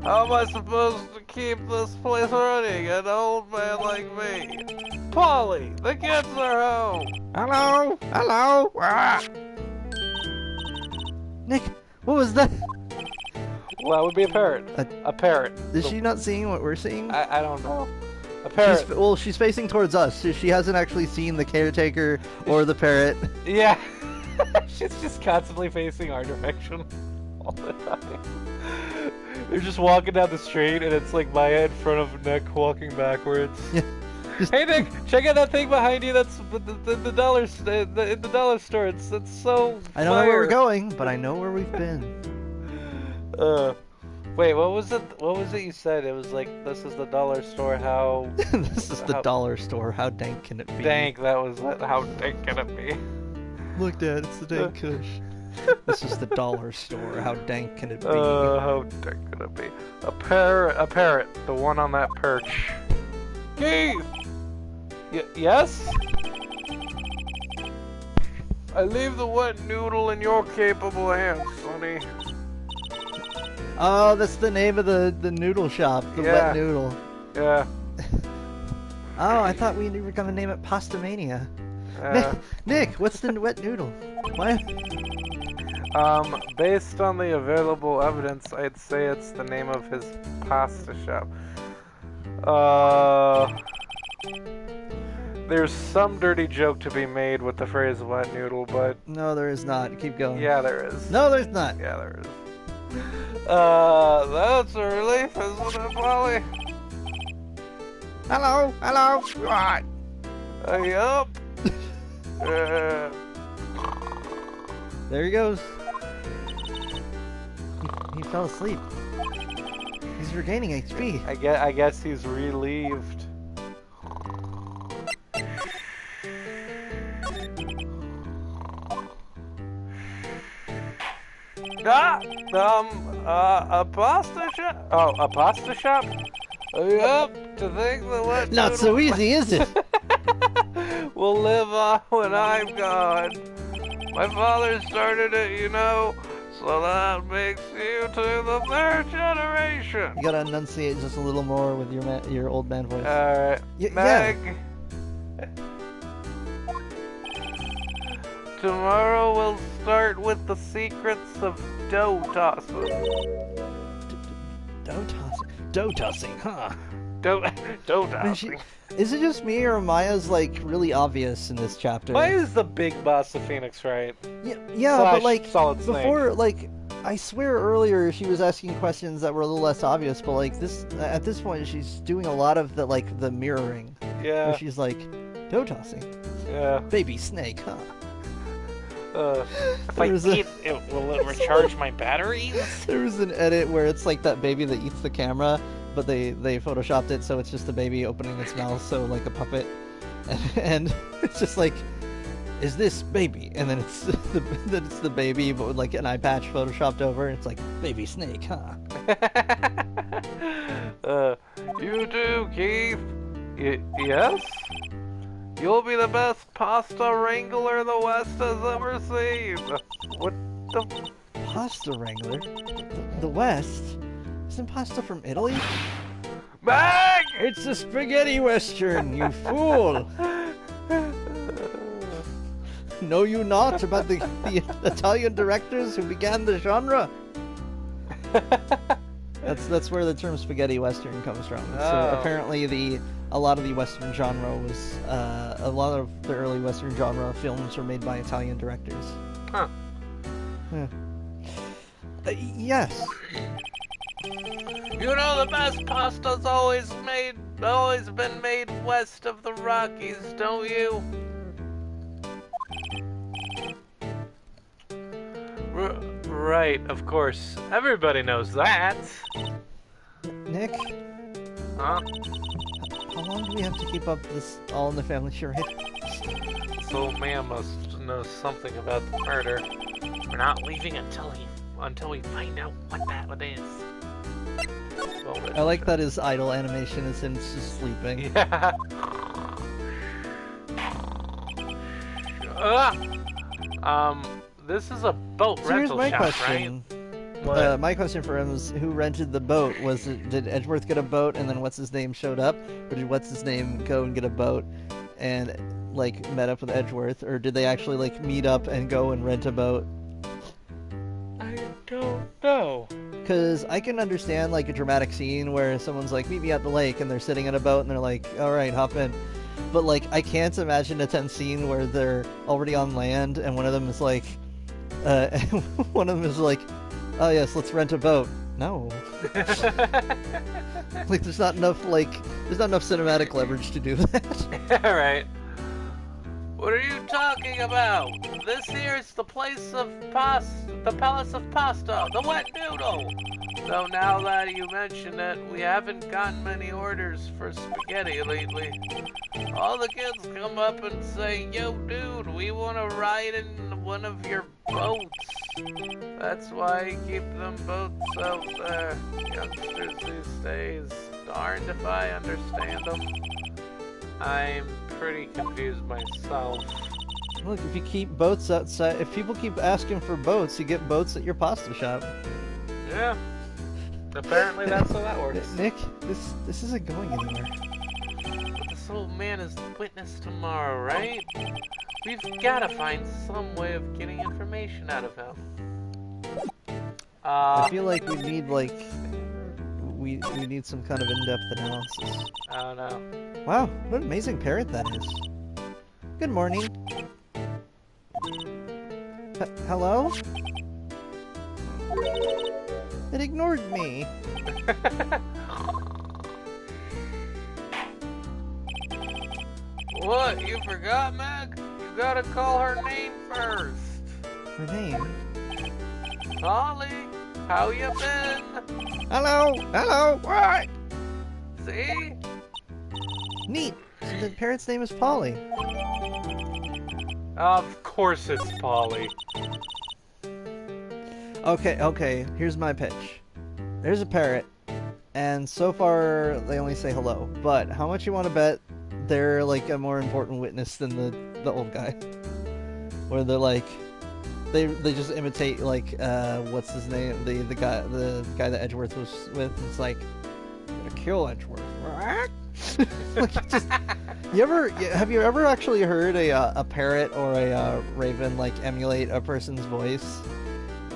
How am I supposed to keep this place running? An old man like me. Polly, the kids are home. Hello? Hello? Ah. Nick, what was that? Well, that would be a parrot. A parrot. Is she not seeing what we're seeing? I don't know. A parrot. She's facing towards us. So she hasn't actually seen the caretaker or the parrot. Yeah. She's just constantly facing our direction all the time. They're just walking down the street, and it's like Maya in front of Nick walking backwards. Yeah. Hey Nick, check out that thing behind you. That's the dollar in the dollar store. It's so. I don't know where we're going, but I know where we've been. Wait, what was it? What was it you said? It was like, this is the dollar store. How? This is the dollar store. How dank can it be? Dank. That was it. How dank can it be? Look, Dad, it's the dank kush. This is the dollar store. How dank can it be? How dank can it be? A parrot. The one on that perch. Keith! Yes? I leave the wet noodle in your capable hands, Sonny. Oh, that's the name of the noodle shop. The wet noodle. Yeah. Oh, I thought we were gonna name it Pastamania. Nick, what's the wet noodle? What? Based on the available evidence, I'd say it's the name of his pasta shop. There's some dirty joke to be made with the phrase wet noodle, but... No, there is not. Keep going. Yeah, there is. No, there's not. Yeah, there is. That's a relief, isn't it, Polly? Hello, hello. What? Yup. There he goes. He fell asleep. He's regaining HP. I guess he's relieved. A pasta shop? Oh, a pasta shop? Yep, to think that what Not so easy, is it? will live on when I'm gone. My father started it, you know, so that makes you to the third generation. You gotta enunciate just a little more with your old man voice. Alright, yeah. Tomorrow we'll start with the secrets of dough tossing. Dough tossing, huh? Dough I mean, tossing. is it just me or Maya's like really obvious in this chapter? Why is the big boss of Phoenix Wright? Yeah, Slash but like Solid Snake. before, like I swear earlier she was asking questions that were a little less obvious, but like this at this point she's doing a lot of the mirroring. Yeah. Where she's like, dough tossing. Yeah. Baby snake, huh? If I eat it, will it recharge my batteries? There was an edit where it's like that baby that eats the camera, but they photoshopped it so it's just the baby opening its mouth, so like a puppet, and it's just like, is this baby? And then it's the baby, but with like an eye patch photoshopped over, and it's like baby snake, huh? You too, Keith. Yes? You'll be the best pasta wrangler the West has ever seen. What the... Pasta wrangler? The West? Isn't pasta from Italy? Meg! It's a spaghetti western, you fool! Know you not about the Italian directors who began the genre? That's where the term spaghetti western comes from. Oh. So apparently a lot of the western genre was a lot of the early western genre films were made by Italian directors. Huh. Yeah. Yes. You know the best pasta's always been made west of the Rockies, don't you? Right, of course. Everybody knows that. Nick, Huh? how long do we have to keep up this All in the Family charade? This old man must know something about the murder. We're not leaving until we find out what is. Well, I like that his idle animation is him just sleeping. Yeah. This is a boat So here's rental my shop, question. right? My question for him is, who rented the boat? Did Edgeworth get a boat and then what's his name showed up, or did what's his name go and get a boat and like met up with Edgeworth, or did they actually like meet up and go and rent a boat? I don't know. Because I can understand like a dramatic scene where someone's like, meet me at the lake, and they're sitting in a boat and they're like, all right, hop in. But like, I can't imagine a tense scene where they're already on land and one of them is like, one of them is like, oh yes, let's rent a boat. No. Like, there's not enough cinematic leverage to do that. Right. What are you talking about? This here's the place of the Palace of Pasta, the wet noodle. Though now that you mention it, we haven't gotten many orders for spaghetti lately. All the kids come up and say, yo dude, we want to ride in one of your boats. That's why I keep them boats out there. Youngsters these days, darned if I understand them. I'm pretty confused myself. Look, if you keep boats outside, if people keep asking for boats, you get boats at your pasta shop. Yeah. Apparently that's how that works. Nick, this isn't going anywhere. But this old man is the witness tomorrow, right? We've gotta find some way of getting information out of him. I feel like we need we need some kind of in-depth analysis. I don't know. Wow, what an amazing parrot that is. Good morning. Hello? It ignored me. What? You forgot, Meg? You gotta call her name first. Her name? Holly, how you been? Hello? Hello? What? See? Neat. So the parrot's name is Polly. Of course it's Polly. Okay, here's my pitch. There's a parrot, and so far they only say hello, but how much you want to bet they're like a more important witness than the old guy? Where they're like, they just imitate like, what's his name? The guy that Edgeworth was with. It's like, gonna kill Edgeworth. Like, have you ever actually heard a parrot or a raven like emulate a person's voice?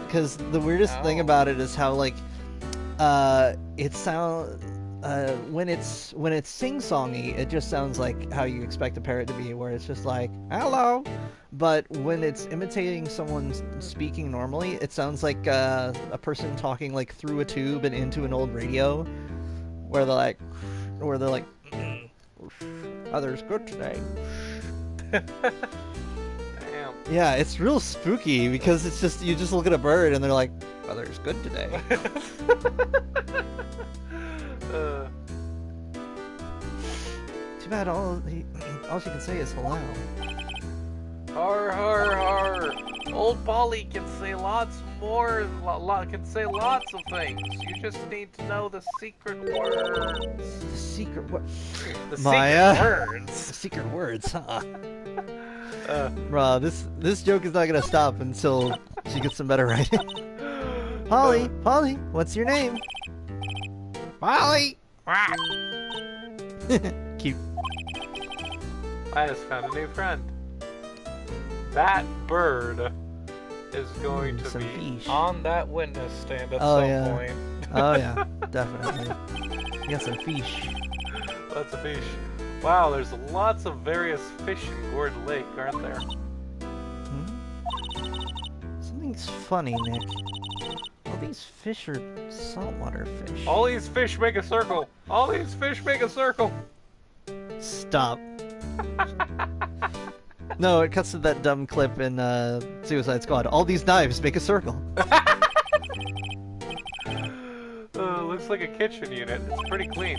Because the weirdest thing about it is how like it sounds when it's sing-songy, it just sounds like how you expect a parrot to be, where it's just like hello. But when it's imitating someone speaking normally, it sounds like a person talking like through a tube and into an old radio, where they're like, "Others good today." Damn. Yeah, it's real spooky because it's just you just look at a bird and they're like, "Others good today." Too bad all she can say is hello. Har har har! Old Polly can say lots more. Can say lots of things. You just need to know the secret words. The secret what? The Maya. secret words. The secret words, huh? Bruh, this joke is not gonna stop until she gets some better writing. Polly, what's your name? Polly. Cute. I just found a new friend. That bird is going to be fish on that witness stand at some point. Oh yeah, definitely. You got some fish. Lots of fish. Wow, there's lots of various fish in Gourd Lake, aren't there? Something's funny, Nick. All these fish are saltwater fish. All these fish make a circle. All these fish make a circle. Stop. No, it cuts to that dumb clip in Suicide Squad. All these knives make a circle. Looks like a kitchen unit. It's pretty clean.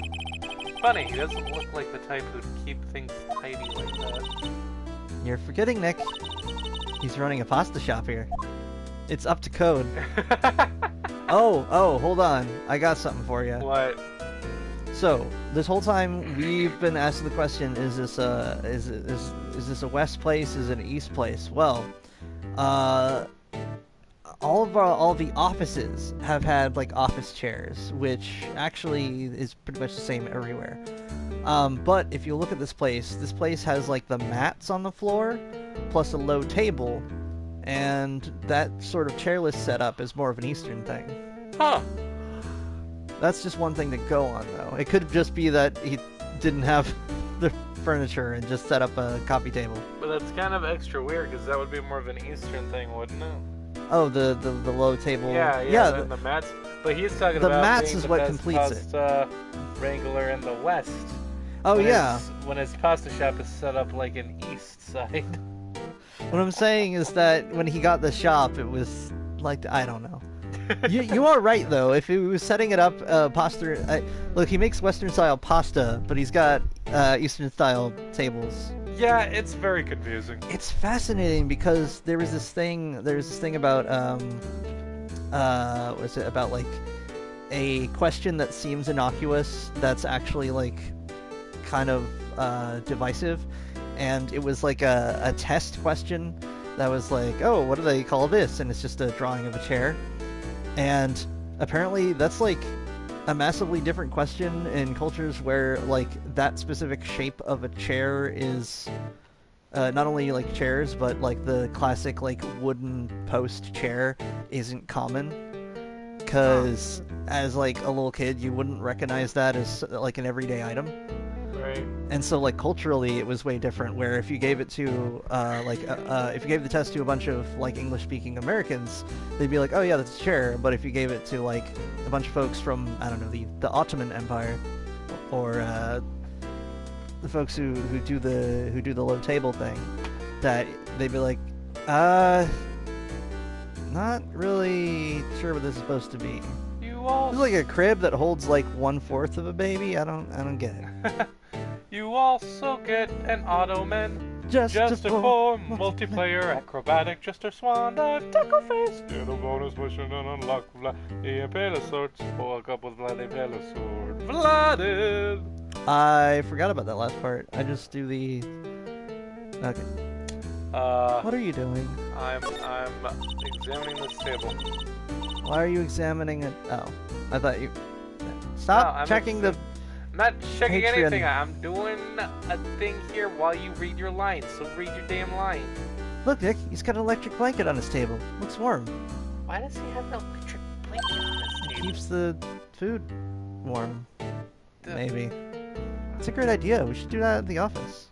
Funny, he doesn't look like the type who'd keep things tidy like that. You're forgetting, Nick. He's running a pasta shop here. It's up to code. Oh, hold on. I got something for you. What? So, this whole time we've been asking the question, is this a west place, is it an east place? Well, all of the offices have had like office chairs, which actually is pretty much the same everywhere. But if you look at this place has like the mats on the floor, plus a low table, and that sort of chairless setup is more of an Eastern thing. Huh. That's just one thing to go on, though. It could just be that he didn't have the furniture and just set up a coffee table. But that's kind of extra weird, because that would be more of an Eastern thing, wouldn't it? Oh, the low table. Yeah. The mats. But he's talking about mats being is the what best completes pasta wrangler in the West. Oh, yeah. When his pasta shop is set up like an East side. What I'm saying is that when he got the shop, it was like, I don't know. You are right, though. If he was setting it up, pasta... look, he makes Western-style pasta, but he's got Eastern-style tables. Yeah, it's very confusing. It's fascinating because there's this thing about, what is it, about, like, a question that seems innocuous that's actually, like, kind of, divisive. And it was, like, a test question that was like, oh, what do they call this? And it's just a drawing of a chair. And apparently that's like a massively different question in cultures where like that specific shape of a chair is not only like chairs, but like the classic like wooden post chair isn't common. Because as like a little kid, you wouldn't recognize that as like an everyday item. Right. And so, like, culturally, it was way different, where if you gave it to, if you gave the test to a bunch of, like, English-speaking Americans, they'd be like, oh, yeah, that's a chair. But if you gave it to, like, a bunch of folks from, I don't know, the Ottoman Empire, or, the folks who do the low table thing, that they'd be like, not really sure what this is supposed to be. It's like a crib that holds, like, 1/4 of a baby? I don't get it. You also get an Ottoman, Just a a four, multiplayer, acrobatic, just a swan dive, tackle face, get a bonus mission and unlock the Impala swords, for a couple of bloody Impala sword, blooded. I forgot about that last part. I just do the... Okay. What are you doing? I'm examining this table. Why are you examining it? Oh, I thought you... Stop checking the... not checking Patreon. anything. I'm doing a thing here while you read your lines. So read your damn line. Look, Nick, he's got an electric blanket on his table. Looks warm. Why does he have an electric blanket on his table? Keeps the food warm. Maybe. It's a great idea. We should do that at the office.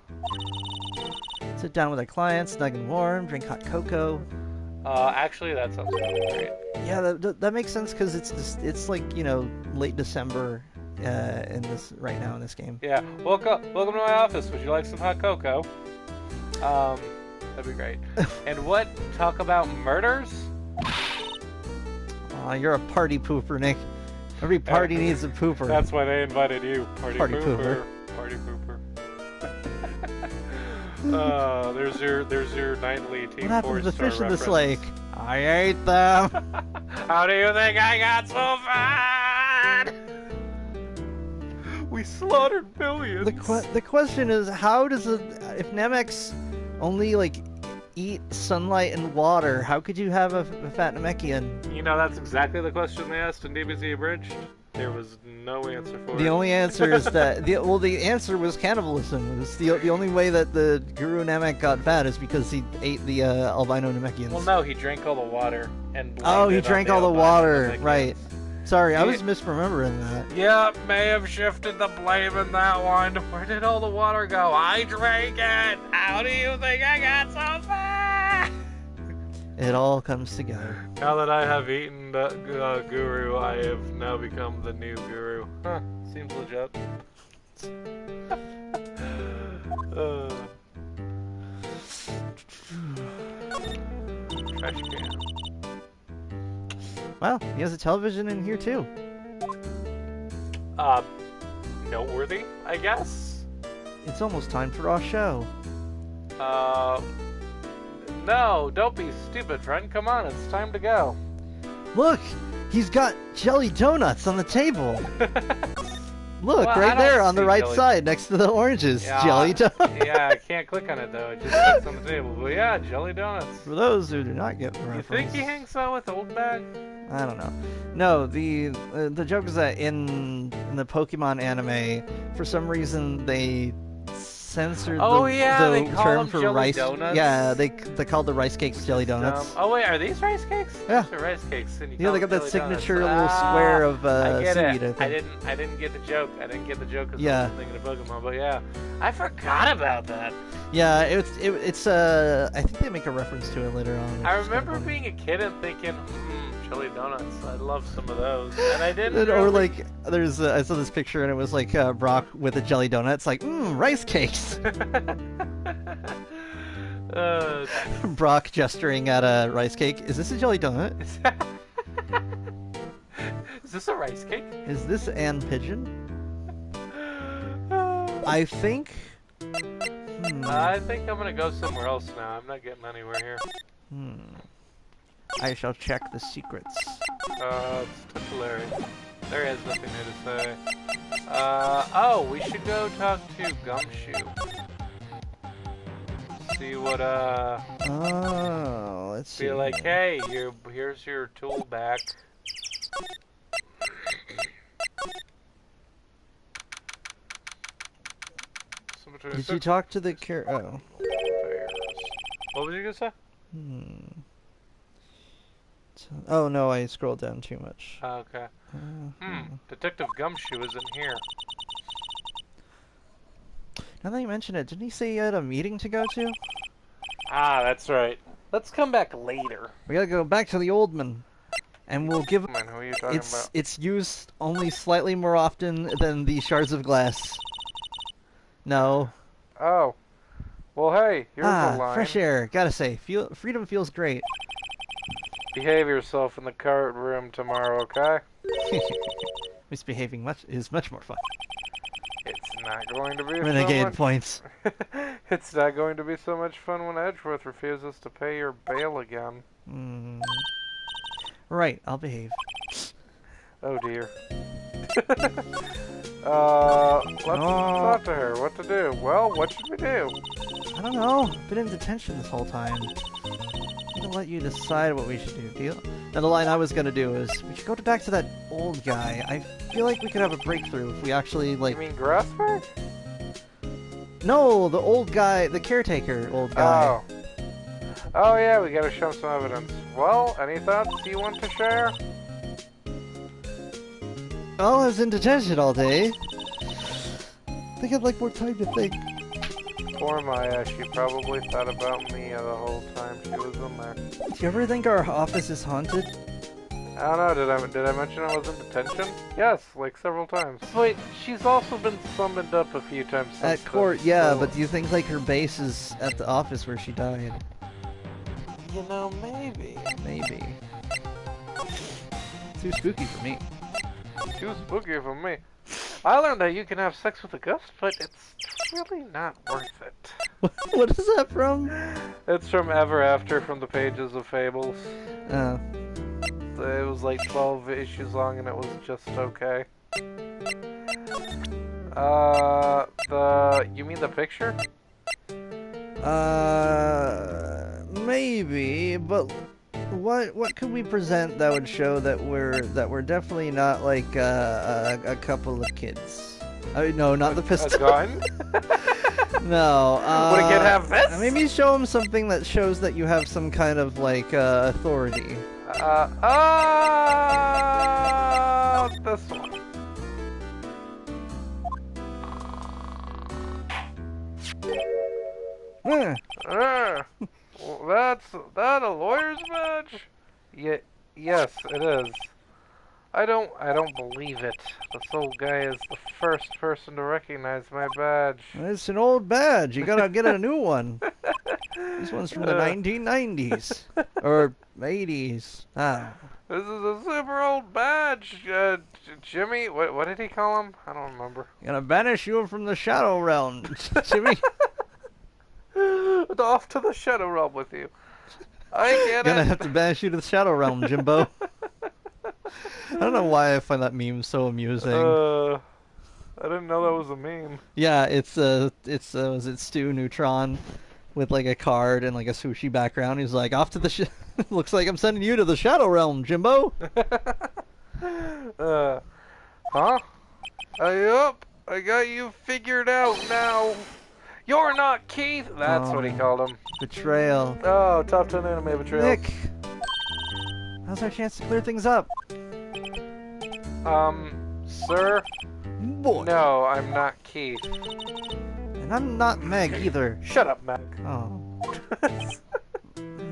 Sit down with our clients, snug and warm, drink hot cocoa. Actually, that sounds really great. Yeah, that makes sense because it's like, you know, late December right now in this game. Yeah. Welcome to my office. Would you like some hot cocoa? That'd be great. And what? Talk about murders? Aw, you're a party pooper, Nick. Every party needs a pooper. That's why they invited you. Party pooper. Party pooper. There's your nightly Team What happened to the 4-star fish in this reference. lake? I ate them. How do you think I got so fat? We slaughtered millions. The question is, how does if Namex only like eat sunlight and water, how could you have a fat Namekian? You know, that's exactly the question they asked in DBZ Abridged. There was no answer for it. The only answer is that the answer was cannibalism. It's the only way that the Guru Namek got fat is because he ate the albino Namekians. Well, no, he drank all the water and blamed Oh, he it on drank the all the albino water, Namekians. right? Sorry, I was misremembering that. Yeah, may have shifted the blame in that one. Where did all the water go? I drank it! How do you think I got so fat? It all comes together. Now that I have eaten the Guru, I have now become the new Guru. Huh, seems legit. Trash can. Wow, he has a television in here too. Noteworthy, I guess? It's almost time for our show. No, don't be stupid, friend. Come on, it's time to go. Look, he's got jelly donuts on the table. Look, Well, I right don't there on the see right jelly- side next to the oranges. Yeah, Jelly donuts. Yeah, I can't click on it though. It just sits on the table. But yeah, jelly donuts. For those who do not get the You reference. think he hangs out with old bag? I don't know. No, the joke is that in the Pokemon anime, for some reason they censored they the call term them for jelly rice. donuts? Yeah, they called the rice cakes jelly donuts. Oh wait, are these rice cakes? Yeah. These are rice cakes. And you Yeah, call they got them that jelly donuts. signature little square of I get seaweed. it. I think. I didn't get the joke. I didn't get the joke because Yeah. I was thinking of Pokemon. But yeah, I forgot about that. Yeah, it's I think they make a reference to it later on. I which is kinda remember funny. being a kid and thinking, jelly donuts. I'd love some of those. And I didn't. Or really- like, I saw this picture and it was like Brock with a jelly donut. It's like, rice cakes. Brock gesturing at a rice cake. Is this a jelly donut? Is this a rice cake? Is this Ann Pigeon? I think. I think I'm gonna go somewhere else now. I'm not getting anywhere here. I shall check the secrets. It's titulary. There is nothing new to say. Oh, we should go talk to Gumshoe. See what, Oh, let's see. be like, hey, here's your tool back. Did you talk to the Oh. What was you gonna say? Oh no, I scrolled down too much. Okay. Detective Gumshoe isn't here. Now that you mention it, didn't he say he had a meeting to go to? Ah, that's right. Let's come back later. We gotta go back to the old man, and we'll give. Man, who are you talking about? It's used only slightly more often than the shards of glass. No. Oh. Well, hey, here's a line. Fresh air. Gotta say, freedom feels great. Behave yourself in the card room tomorrow, okay? Misbehaving is much more fun. It's not going to be Renegade points. It's not going to be so much fun when Edgeworth refuses to pay your bail again. Right, I'll behave. Oh dear. Let's talk to her. What to do? Well, what should we do? I don't know. I've been in detention this whole time. I'm gonna let you decide what we should do. Deal? Now the line I was gonna do is we should go back to that old guy. I feel like we could have a breakthrough if we actually like. You mean Grassberg? No, the old guy, the caretaker old guy. Oh. Oh yeah, we gotta show him some evidence. Well, any thoughts you want to share? Oh, I was in detention all day. I think I'd like more time to think. Poor Maya, she probably thought about me the whole time she was in there. Do you ever think our office is haunted? I don't know, did I mention I was in detention? Yes, like several times. Wait, she's also been summoned up a few times since At court, then, yeah, so... but do you think like her base is at the office where she died? You know, maybe. Maybe. Too spooky for me. Too spooky for me. I learned that you can have sex with a ghost, but it's really not worth it. What is that from? It's from Ever After, from the pages of Fables. Oh. It was like 12 issues long and it was just okay. You mean the picture? Maybe, but what could we present that would show that we're definitely not like a couple of kids? No, not the pistol. A gun? No. Would a kid have this? Maybe show him something that shows that you have some kind of like authority. This one. That's that a lawyer's badge? Yes, it is. I don't believe it. This old guy is the first person to recognize my badge. It's an old badge. You gotta get a new one. This one's from the 1990s or 80s. Ah. This is a super old badge, Jimmy. What did he call him? I don't remember. Gonna banish you from the Shadow Realm, Jimmy. Off to the Shadow Realm with you. I get Gonna it. have to banish you to the Shadow Realm, Jimbo. I don't know why I find that meme so amusing. I didn't know that was a meme. Yeah, it's was it Stu Neutron with like a card and like a sushi background. He's like, off to the looks like I'm sending you to the Shadow Realm, Jimbo. Huh? Yup, I got you figured out now. You're not Keith. That's what he called him. Betrayal. Oh, top 10 anime betrayal. Nick, how's our chance to clear things up? Sir? Boy. No, I'm not Keith. And I'm not Meg either. Shut up, Meg. Oh.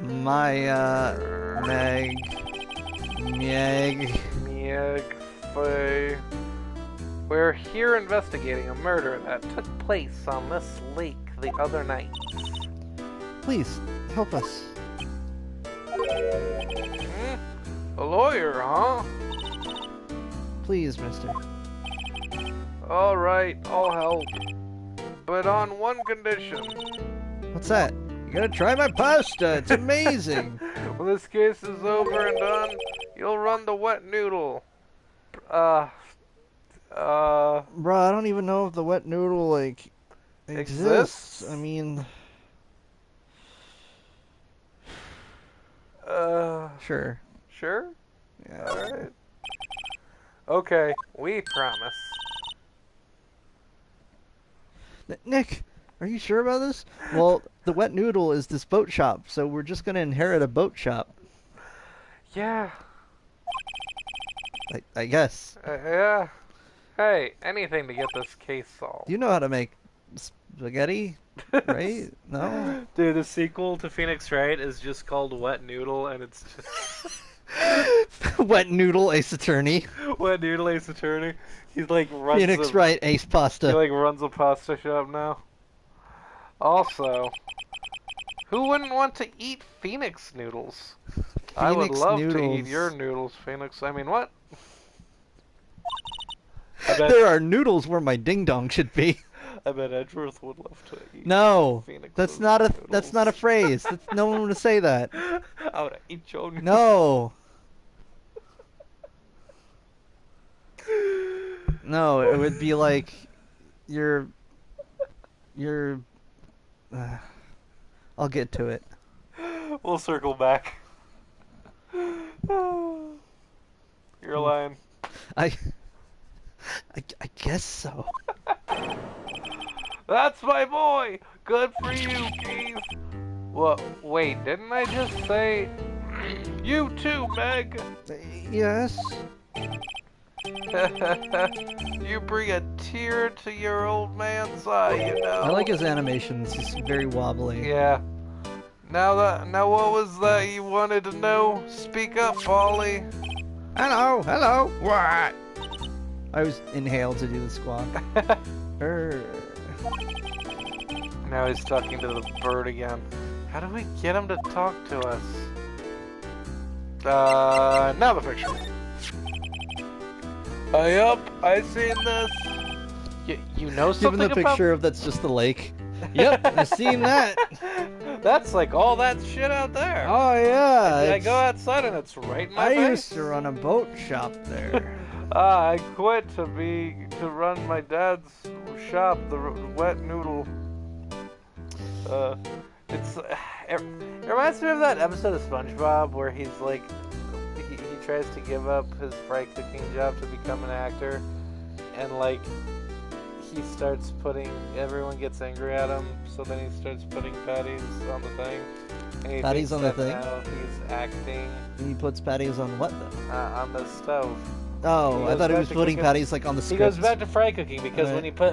My, Meg. Faye. We're here investigating a murder that took place on this lake the other night. Please, help us. A lawyer, huh? Please, mister. Alright, I'll help. But on one condition. What's that? You gotta try my pasta. It's amazing. When this case is over and done, you'll run the wet noodle. Bruh, I don't even know if the wet noodle, like, exists. I mean... Sure. Sure? Yeah. Alright. Okay, we promise. Nick, are you sure about this? Well, the wet noodle is this boat shop, so we're just gonna inherit a boat shop. Yeah. I guess. Yeah. Hey, anything to get this case solved. You know how to make spaghetti, right? No? Dude, the sequel to Phoenix Wright is just called Wet Noodle, and it's just... Wet noodle Ace Attorney. Wet Noodle Ace Attorney. He's like runs Phoenix Wright Ace Pasta. He like runs a pasta shop now. Also, who wouldn't want to eat Phoenix noodles? I would love to eat your noodles, Phoenix. I mean, what? There are noodles where my ding dong should be. I bet Edgeworth would love to eat. No, Phoenix's that's not a noodles. that's not a phrase. That's, no one would say that. I would eat your noodles. No. No, it would be like you're I'll get to it. We'll circle back. You're lying. I guess so. That's my boy! Good for you, Keith! Well, wait, didn't I just say... You too, Meg! Yes. You bring a tear to your old man's eye, you know. I like his animations. He's very wobbly. Yeah. Now what was that you wanted to know? Speak up, Polly. Hello. What? I was inhaled to do the squawk. Now he's talking to the bird again. How do we get him to talk to us? Now the picture. Yup, I seen this. You know something Given the picture of that's just the lake. Yep, I've seen that. That's like all that shit out there. Oh yeah. I go outside and it's right in my face. I used to run a boat shop there. I quit to run my dad's shop, the Wet Noodle. It reminds me of that episode of SpongeBob where he's like, he tries to give up his fry cooking job to become an actor, and like, he starts putting, everyone gets angry at him, so then he starts putting patties on the thing. And he Patties on the thing? Now he's acting. He puts patties on what though? On the stove. Oh, I thought he was putting patties like on the script. He goes back to fry cooking because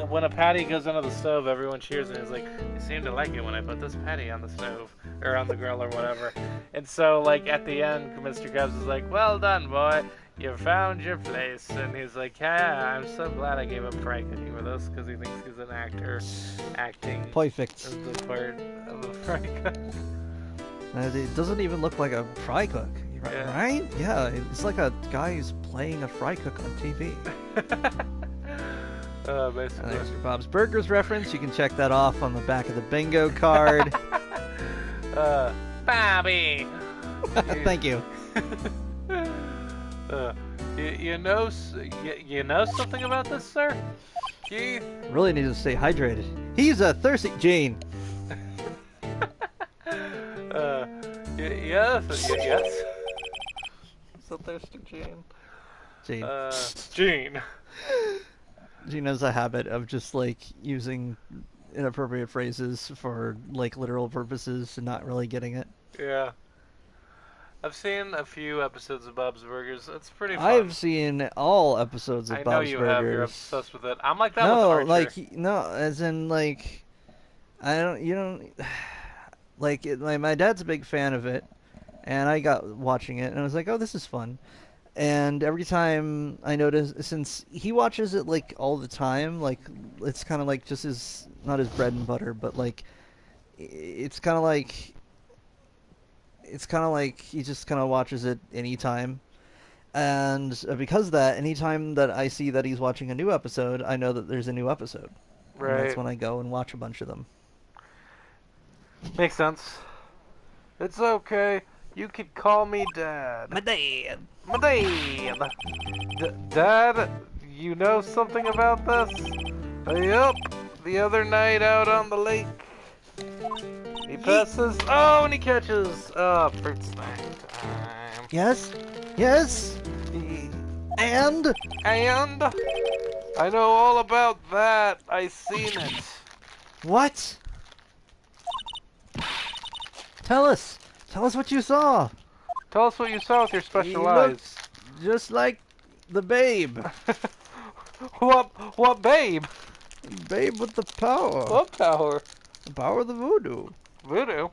when a patty goes under the stove, everyone cheers and he's like, "I seem to like it when I put this patty on the stove or on the grill or whatever." And so, like at the end, Mr. Krabs is like, "Well done, boy. You found your place." And he's like, "Yeah, I'm so glad I gave up fry cooking for this," because he thinks he's an actor, acting Perfect. as the part of a fry cook. It doesn't even look like a fry cook, Yeah. right? Yeah, it's like a guy who's playing a fry cook on TV. Basically. There's your Bob's Burgers reference. You can check that off on the back of the bingo card. Bobby. Thank you. You know something about this, sir? Keith? Really need to stay hydrated. He's a thirsty Gene. Yes. So thirsty, Gene. Gene. Gene. Gene has a habit of just like using inappropriate phrases for like literal purposes and not really getting it. Yeah. I've seen a few episodes of Bob's Burgers. It's pretty fun. I've seen all episodes of I Bob's Burgers. know you have. You're obsessed with it. I'm like that with Archer. No, as in like, you don't, like, my dad's a big fan of it, and I got watching it, and I was like, oh, this is fun. And every time I notice, since he watches it like all the time, like it's kind of like just his, not his bread and butter, but like, it's kind of like he just kind of watches it anytime. And because of that, anytime that I see that he's watching a new episode, I know that there's a new episode. Right. And that's when I go and watch a bunch of them. Makes sense. It's okay. You could call me Dad. My dad. My dad. Dad, you know something about this? Yup. The other night out on the lake, he passes. Oh, and he catches. Fruit snack time. Yes. And I know all about that. I seen it. what? Tell us what you saw. Tell us what you saw with your He special eyes. looks just like the babe. What babe? Babe with the power. What power? The power of the voodoo. Voodoo?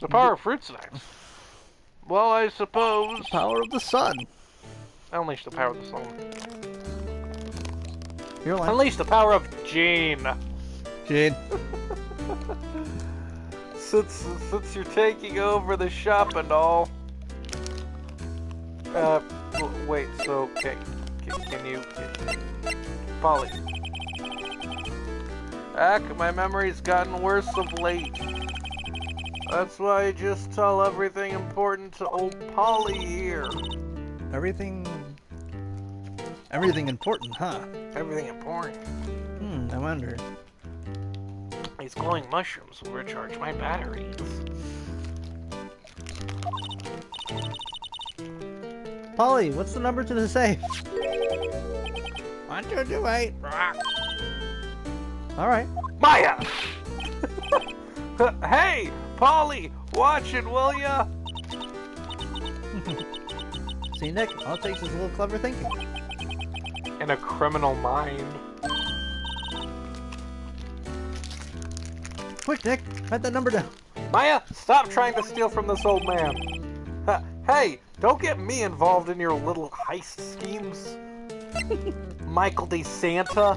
The power of fruit snacks. Well, I suppose. The power of the sun. Unleash the power of the sun. You're lying. Unleash the power of Gene. Gene. Since you're taking over the shop and all. Wait. So can you, Polly? My memory's gotten worse of late. That's why I just tell everything important to old Polly here. Everything important, huh? Everything important. I wonder. You These glowing mushrooms will recharge my batteries. Polly, what's the number to the safe? 1228. All right. Maya! Hey, Polly, watch it, will ya? See, Nick, all it takes is a little clever thinking. And a criminal mind. Quick, Nick, write that number down. Maya, stop trying to steal from this old man. Hey, don't get me involved in your little heist schemes. Michael de Santa.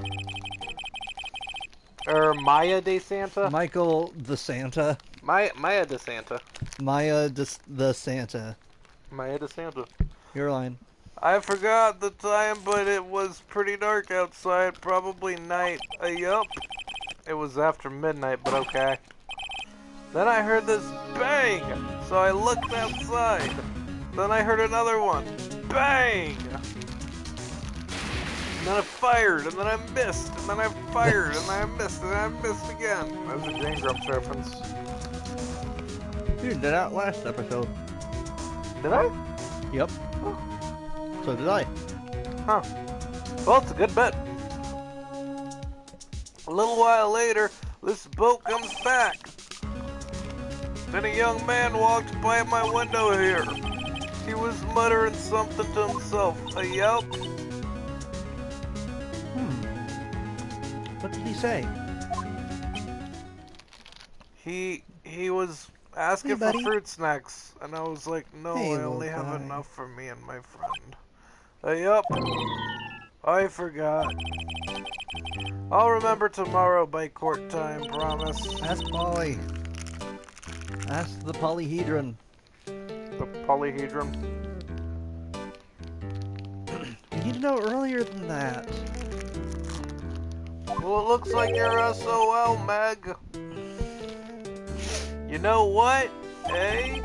Or Maya de Santa? Michael the Santa. Maya de Santa. Maya the Santa. Maya de Santa. Your line. I forgot the time, but it was pretty dark outside. Probably night. Yup. It was after midnight, but okay. Then I heard this bang, so I looked outside. Then I heard another one. Bang! And then I fired, and then I missed, and then I fired, and then I missed, and then I missed again. That's a Jane Grumps reference. You did that last episode. Did I? Yep. So did I. Huh. Well, it's a good bet. A little while later, this boat comes back. Then a young man walked by my window here. He was muttering something to himself. A yelp. What did he say? He was asking for fruit snacks, and I was like, no, Hey, I only little have guy. enough for me and my friend. Yup. I forgot. I'll remember tomorrow by court time, promise. Ask Polly. Ask the polyhedron. The polyhedron. You need to know earlier than that. Well, it looks like you're SOL, Meg. You know what? Eh?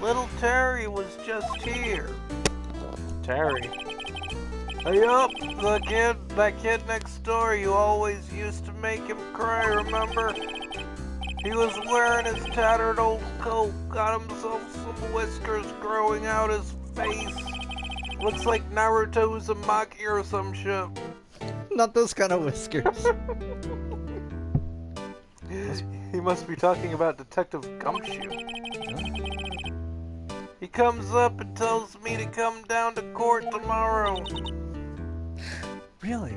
Little Terry was just here. Terry? Yup, that kid next door, you always used to make him cry, remember? He was wearing his tattered old coat, got himself some whiskers growing out his face. Looks like Naruto Uzumaki or some shit. Not those kind of whiskers. He must be talking about Detective Gumshoe. He comes up and tells me to come down to court tomorrow. Really?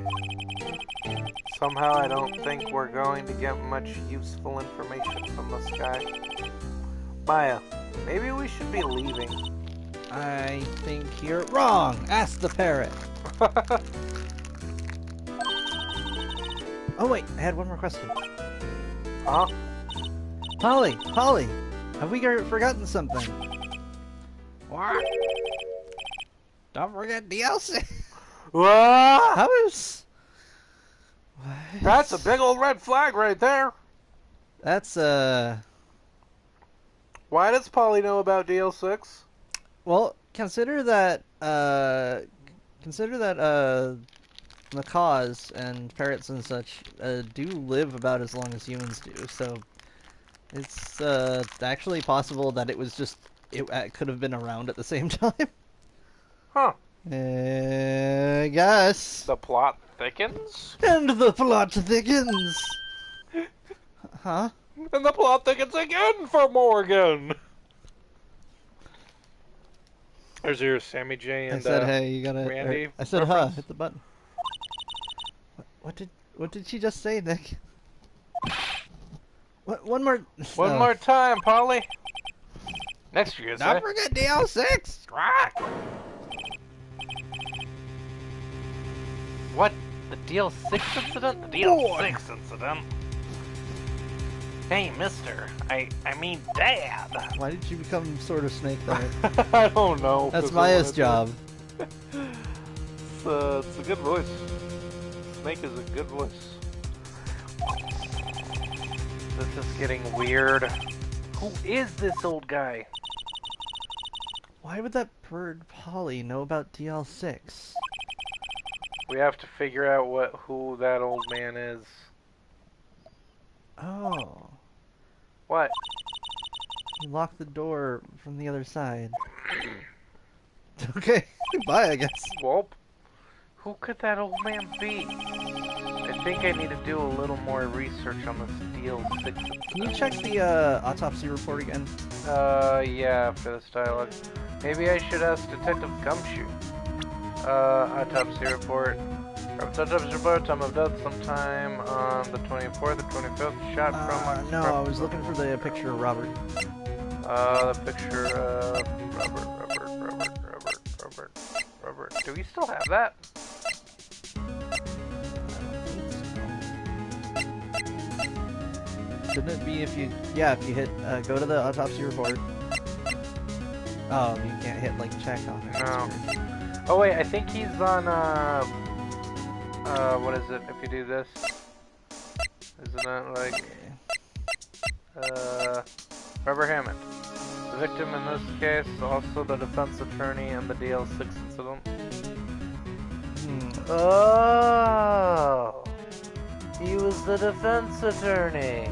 Somehow I don't think we're going to get much useful information from this guy. Maya, maybe we should be leaving. I think you're wrong. Ask the parrot. Oh wait, I had one more question. Huh? Polly, have we forgotten something? What? Don't forget DLC. Whoa! How is? What? That's a big old red flag right there. That's Why does Polly know about DL6? Well, consider that macaws and parrots and such do live about as long as humans do. So it's actually possible that it was just it could have been around at the same time. Huh. I guess. The plot thickens? And the plot thickens. Huh? And the plot thickens again for Morgan! There's your Sammy J and I said, hey, you gotta. Randy I said, reference. hit the button. What did she just say, Nick? One more. One more time, Polly. Next year, Don't forget DL6. Right. What? The DL6 incident? The DL6 incident? Hey, mister. I mean, Dad. Why did you become sort of Snake there? I don't know. That's 'cause I Maya's wanted to- job. It's a good voice. Snake is a good voice. This is getting weird. Who is this old guy? Why would that bird Polly know about DL6? We have to figure out who that old man is. Oh. What? You locked the door from the other side. Okay. Bye, I guess. Whoop. Who could that old man be? I think I need to do a little more research on this deal 6. Can you check the autopsy report again? Yeah, after this dialogue. Maybe I should ask Detective Gumshoe. Autopsy report. Autopsy report, time of death sometime on the 24th or 25th. Shot from... No, I was looking for the picture of Robert. The picture of Robert. Do we still have that? Shouldn't it be if you... Yeah, if you hit... go to the autopsy report. Oh, you can't hit, like, check on it. No. Oh, wait, I think he's on, what is it, if you do this? Isn't that, like... Robert Hammond. The victim in this case, also the defense attorney in the DL6 incident. Oh! He was the defense attorney.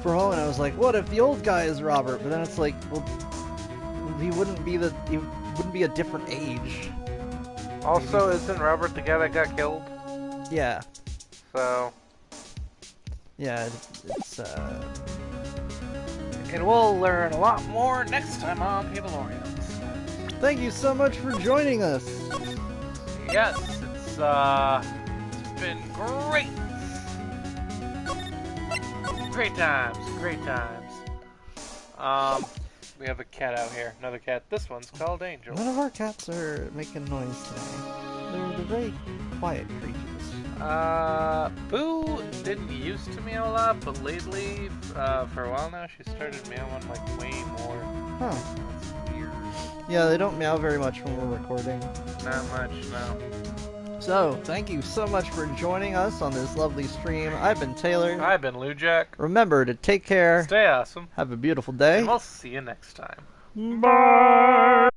For a moment, I was like, what if the old guy is Robert? But then it's like, well, he wouldn't be a different age. Also, Maybe. isn't Robert the guy that got killed? Yeah. So... Yeah, it's And we'll learn a lot more next time on Havelorians. Thank you so much for joining us. Yes, it's been great. Great times, great times. We have a cat out here, another cat. This one's called Angel. None of our cats are making noise today. They're very quiet creatures. Boo didn't used to meow a lot, but lately, for a while now, she started meowing like way more. Huh. That's weird. Yeah, they don't meow very much when we're recording. Not much, no. So, thank you so much for joining us on this lovely stream. I've been Taylor. I've been Lou Jack. Remember to take care. Stay awesome. Have a beautiful day. And we'll see you next time. Bye!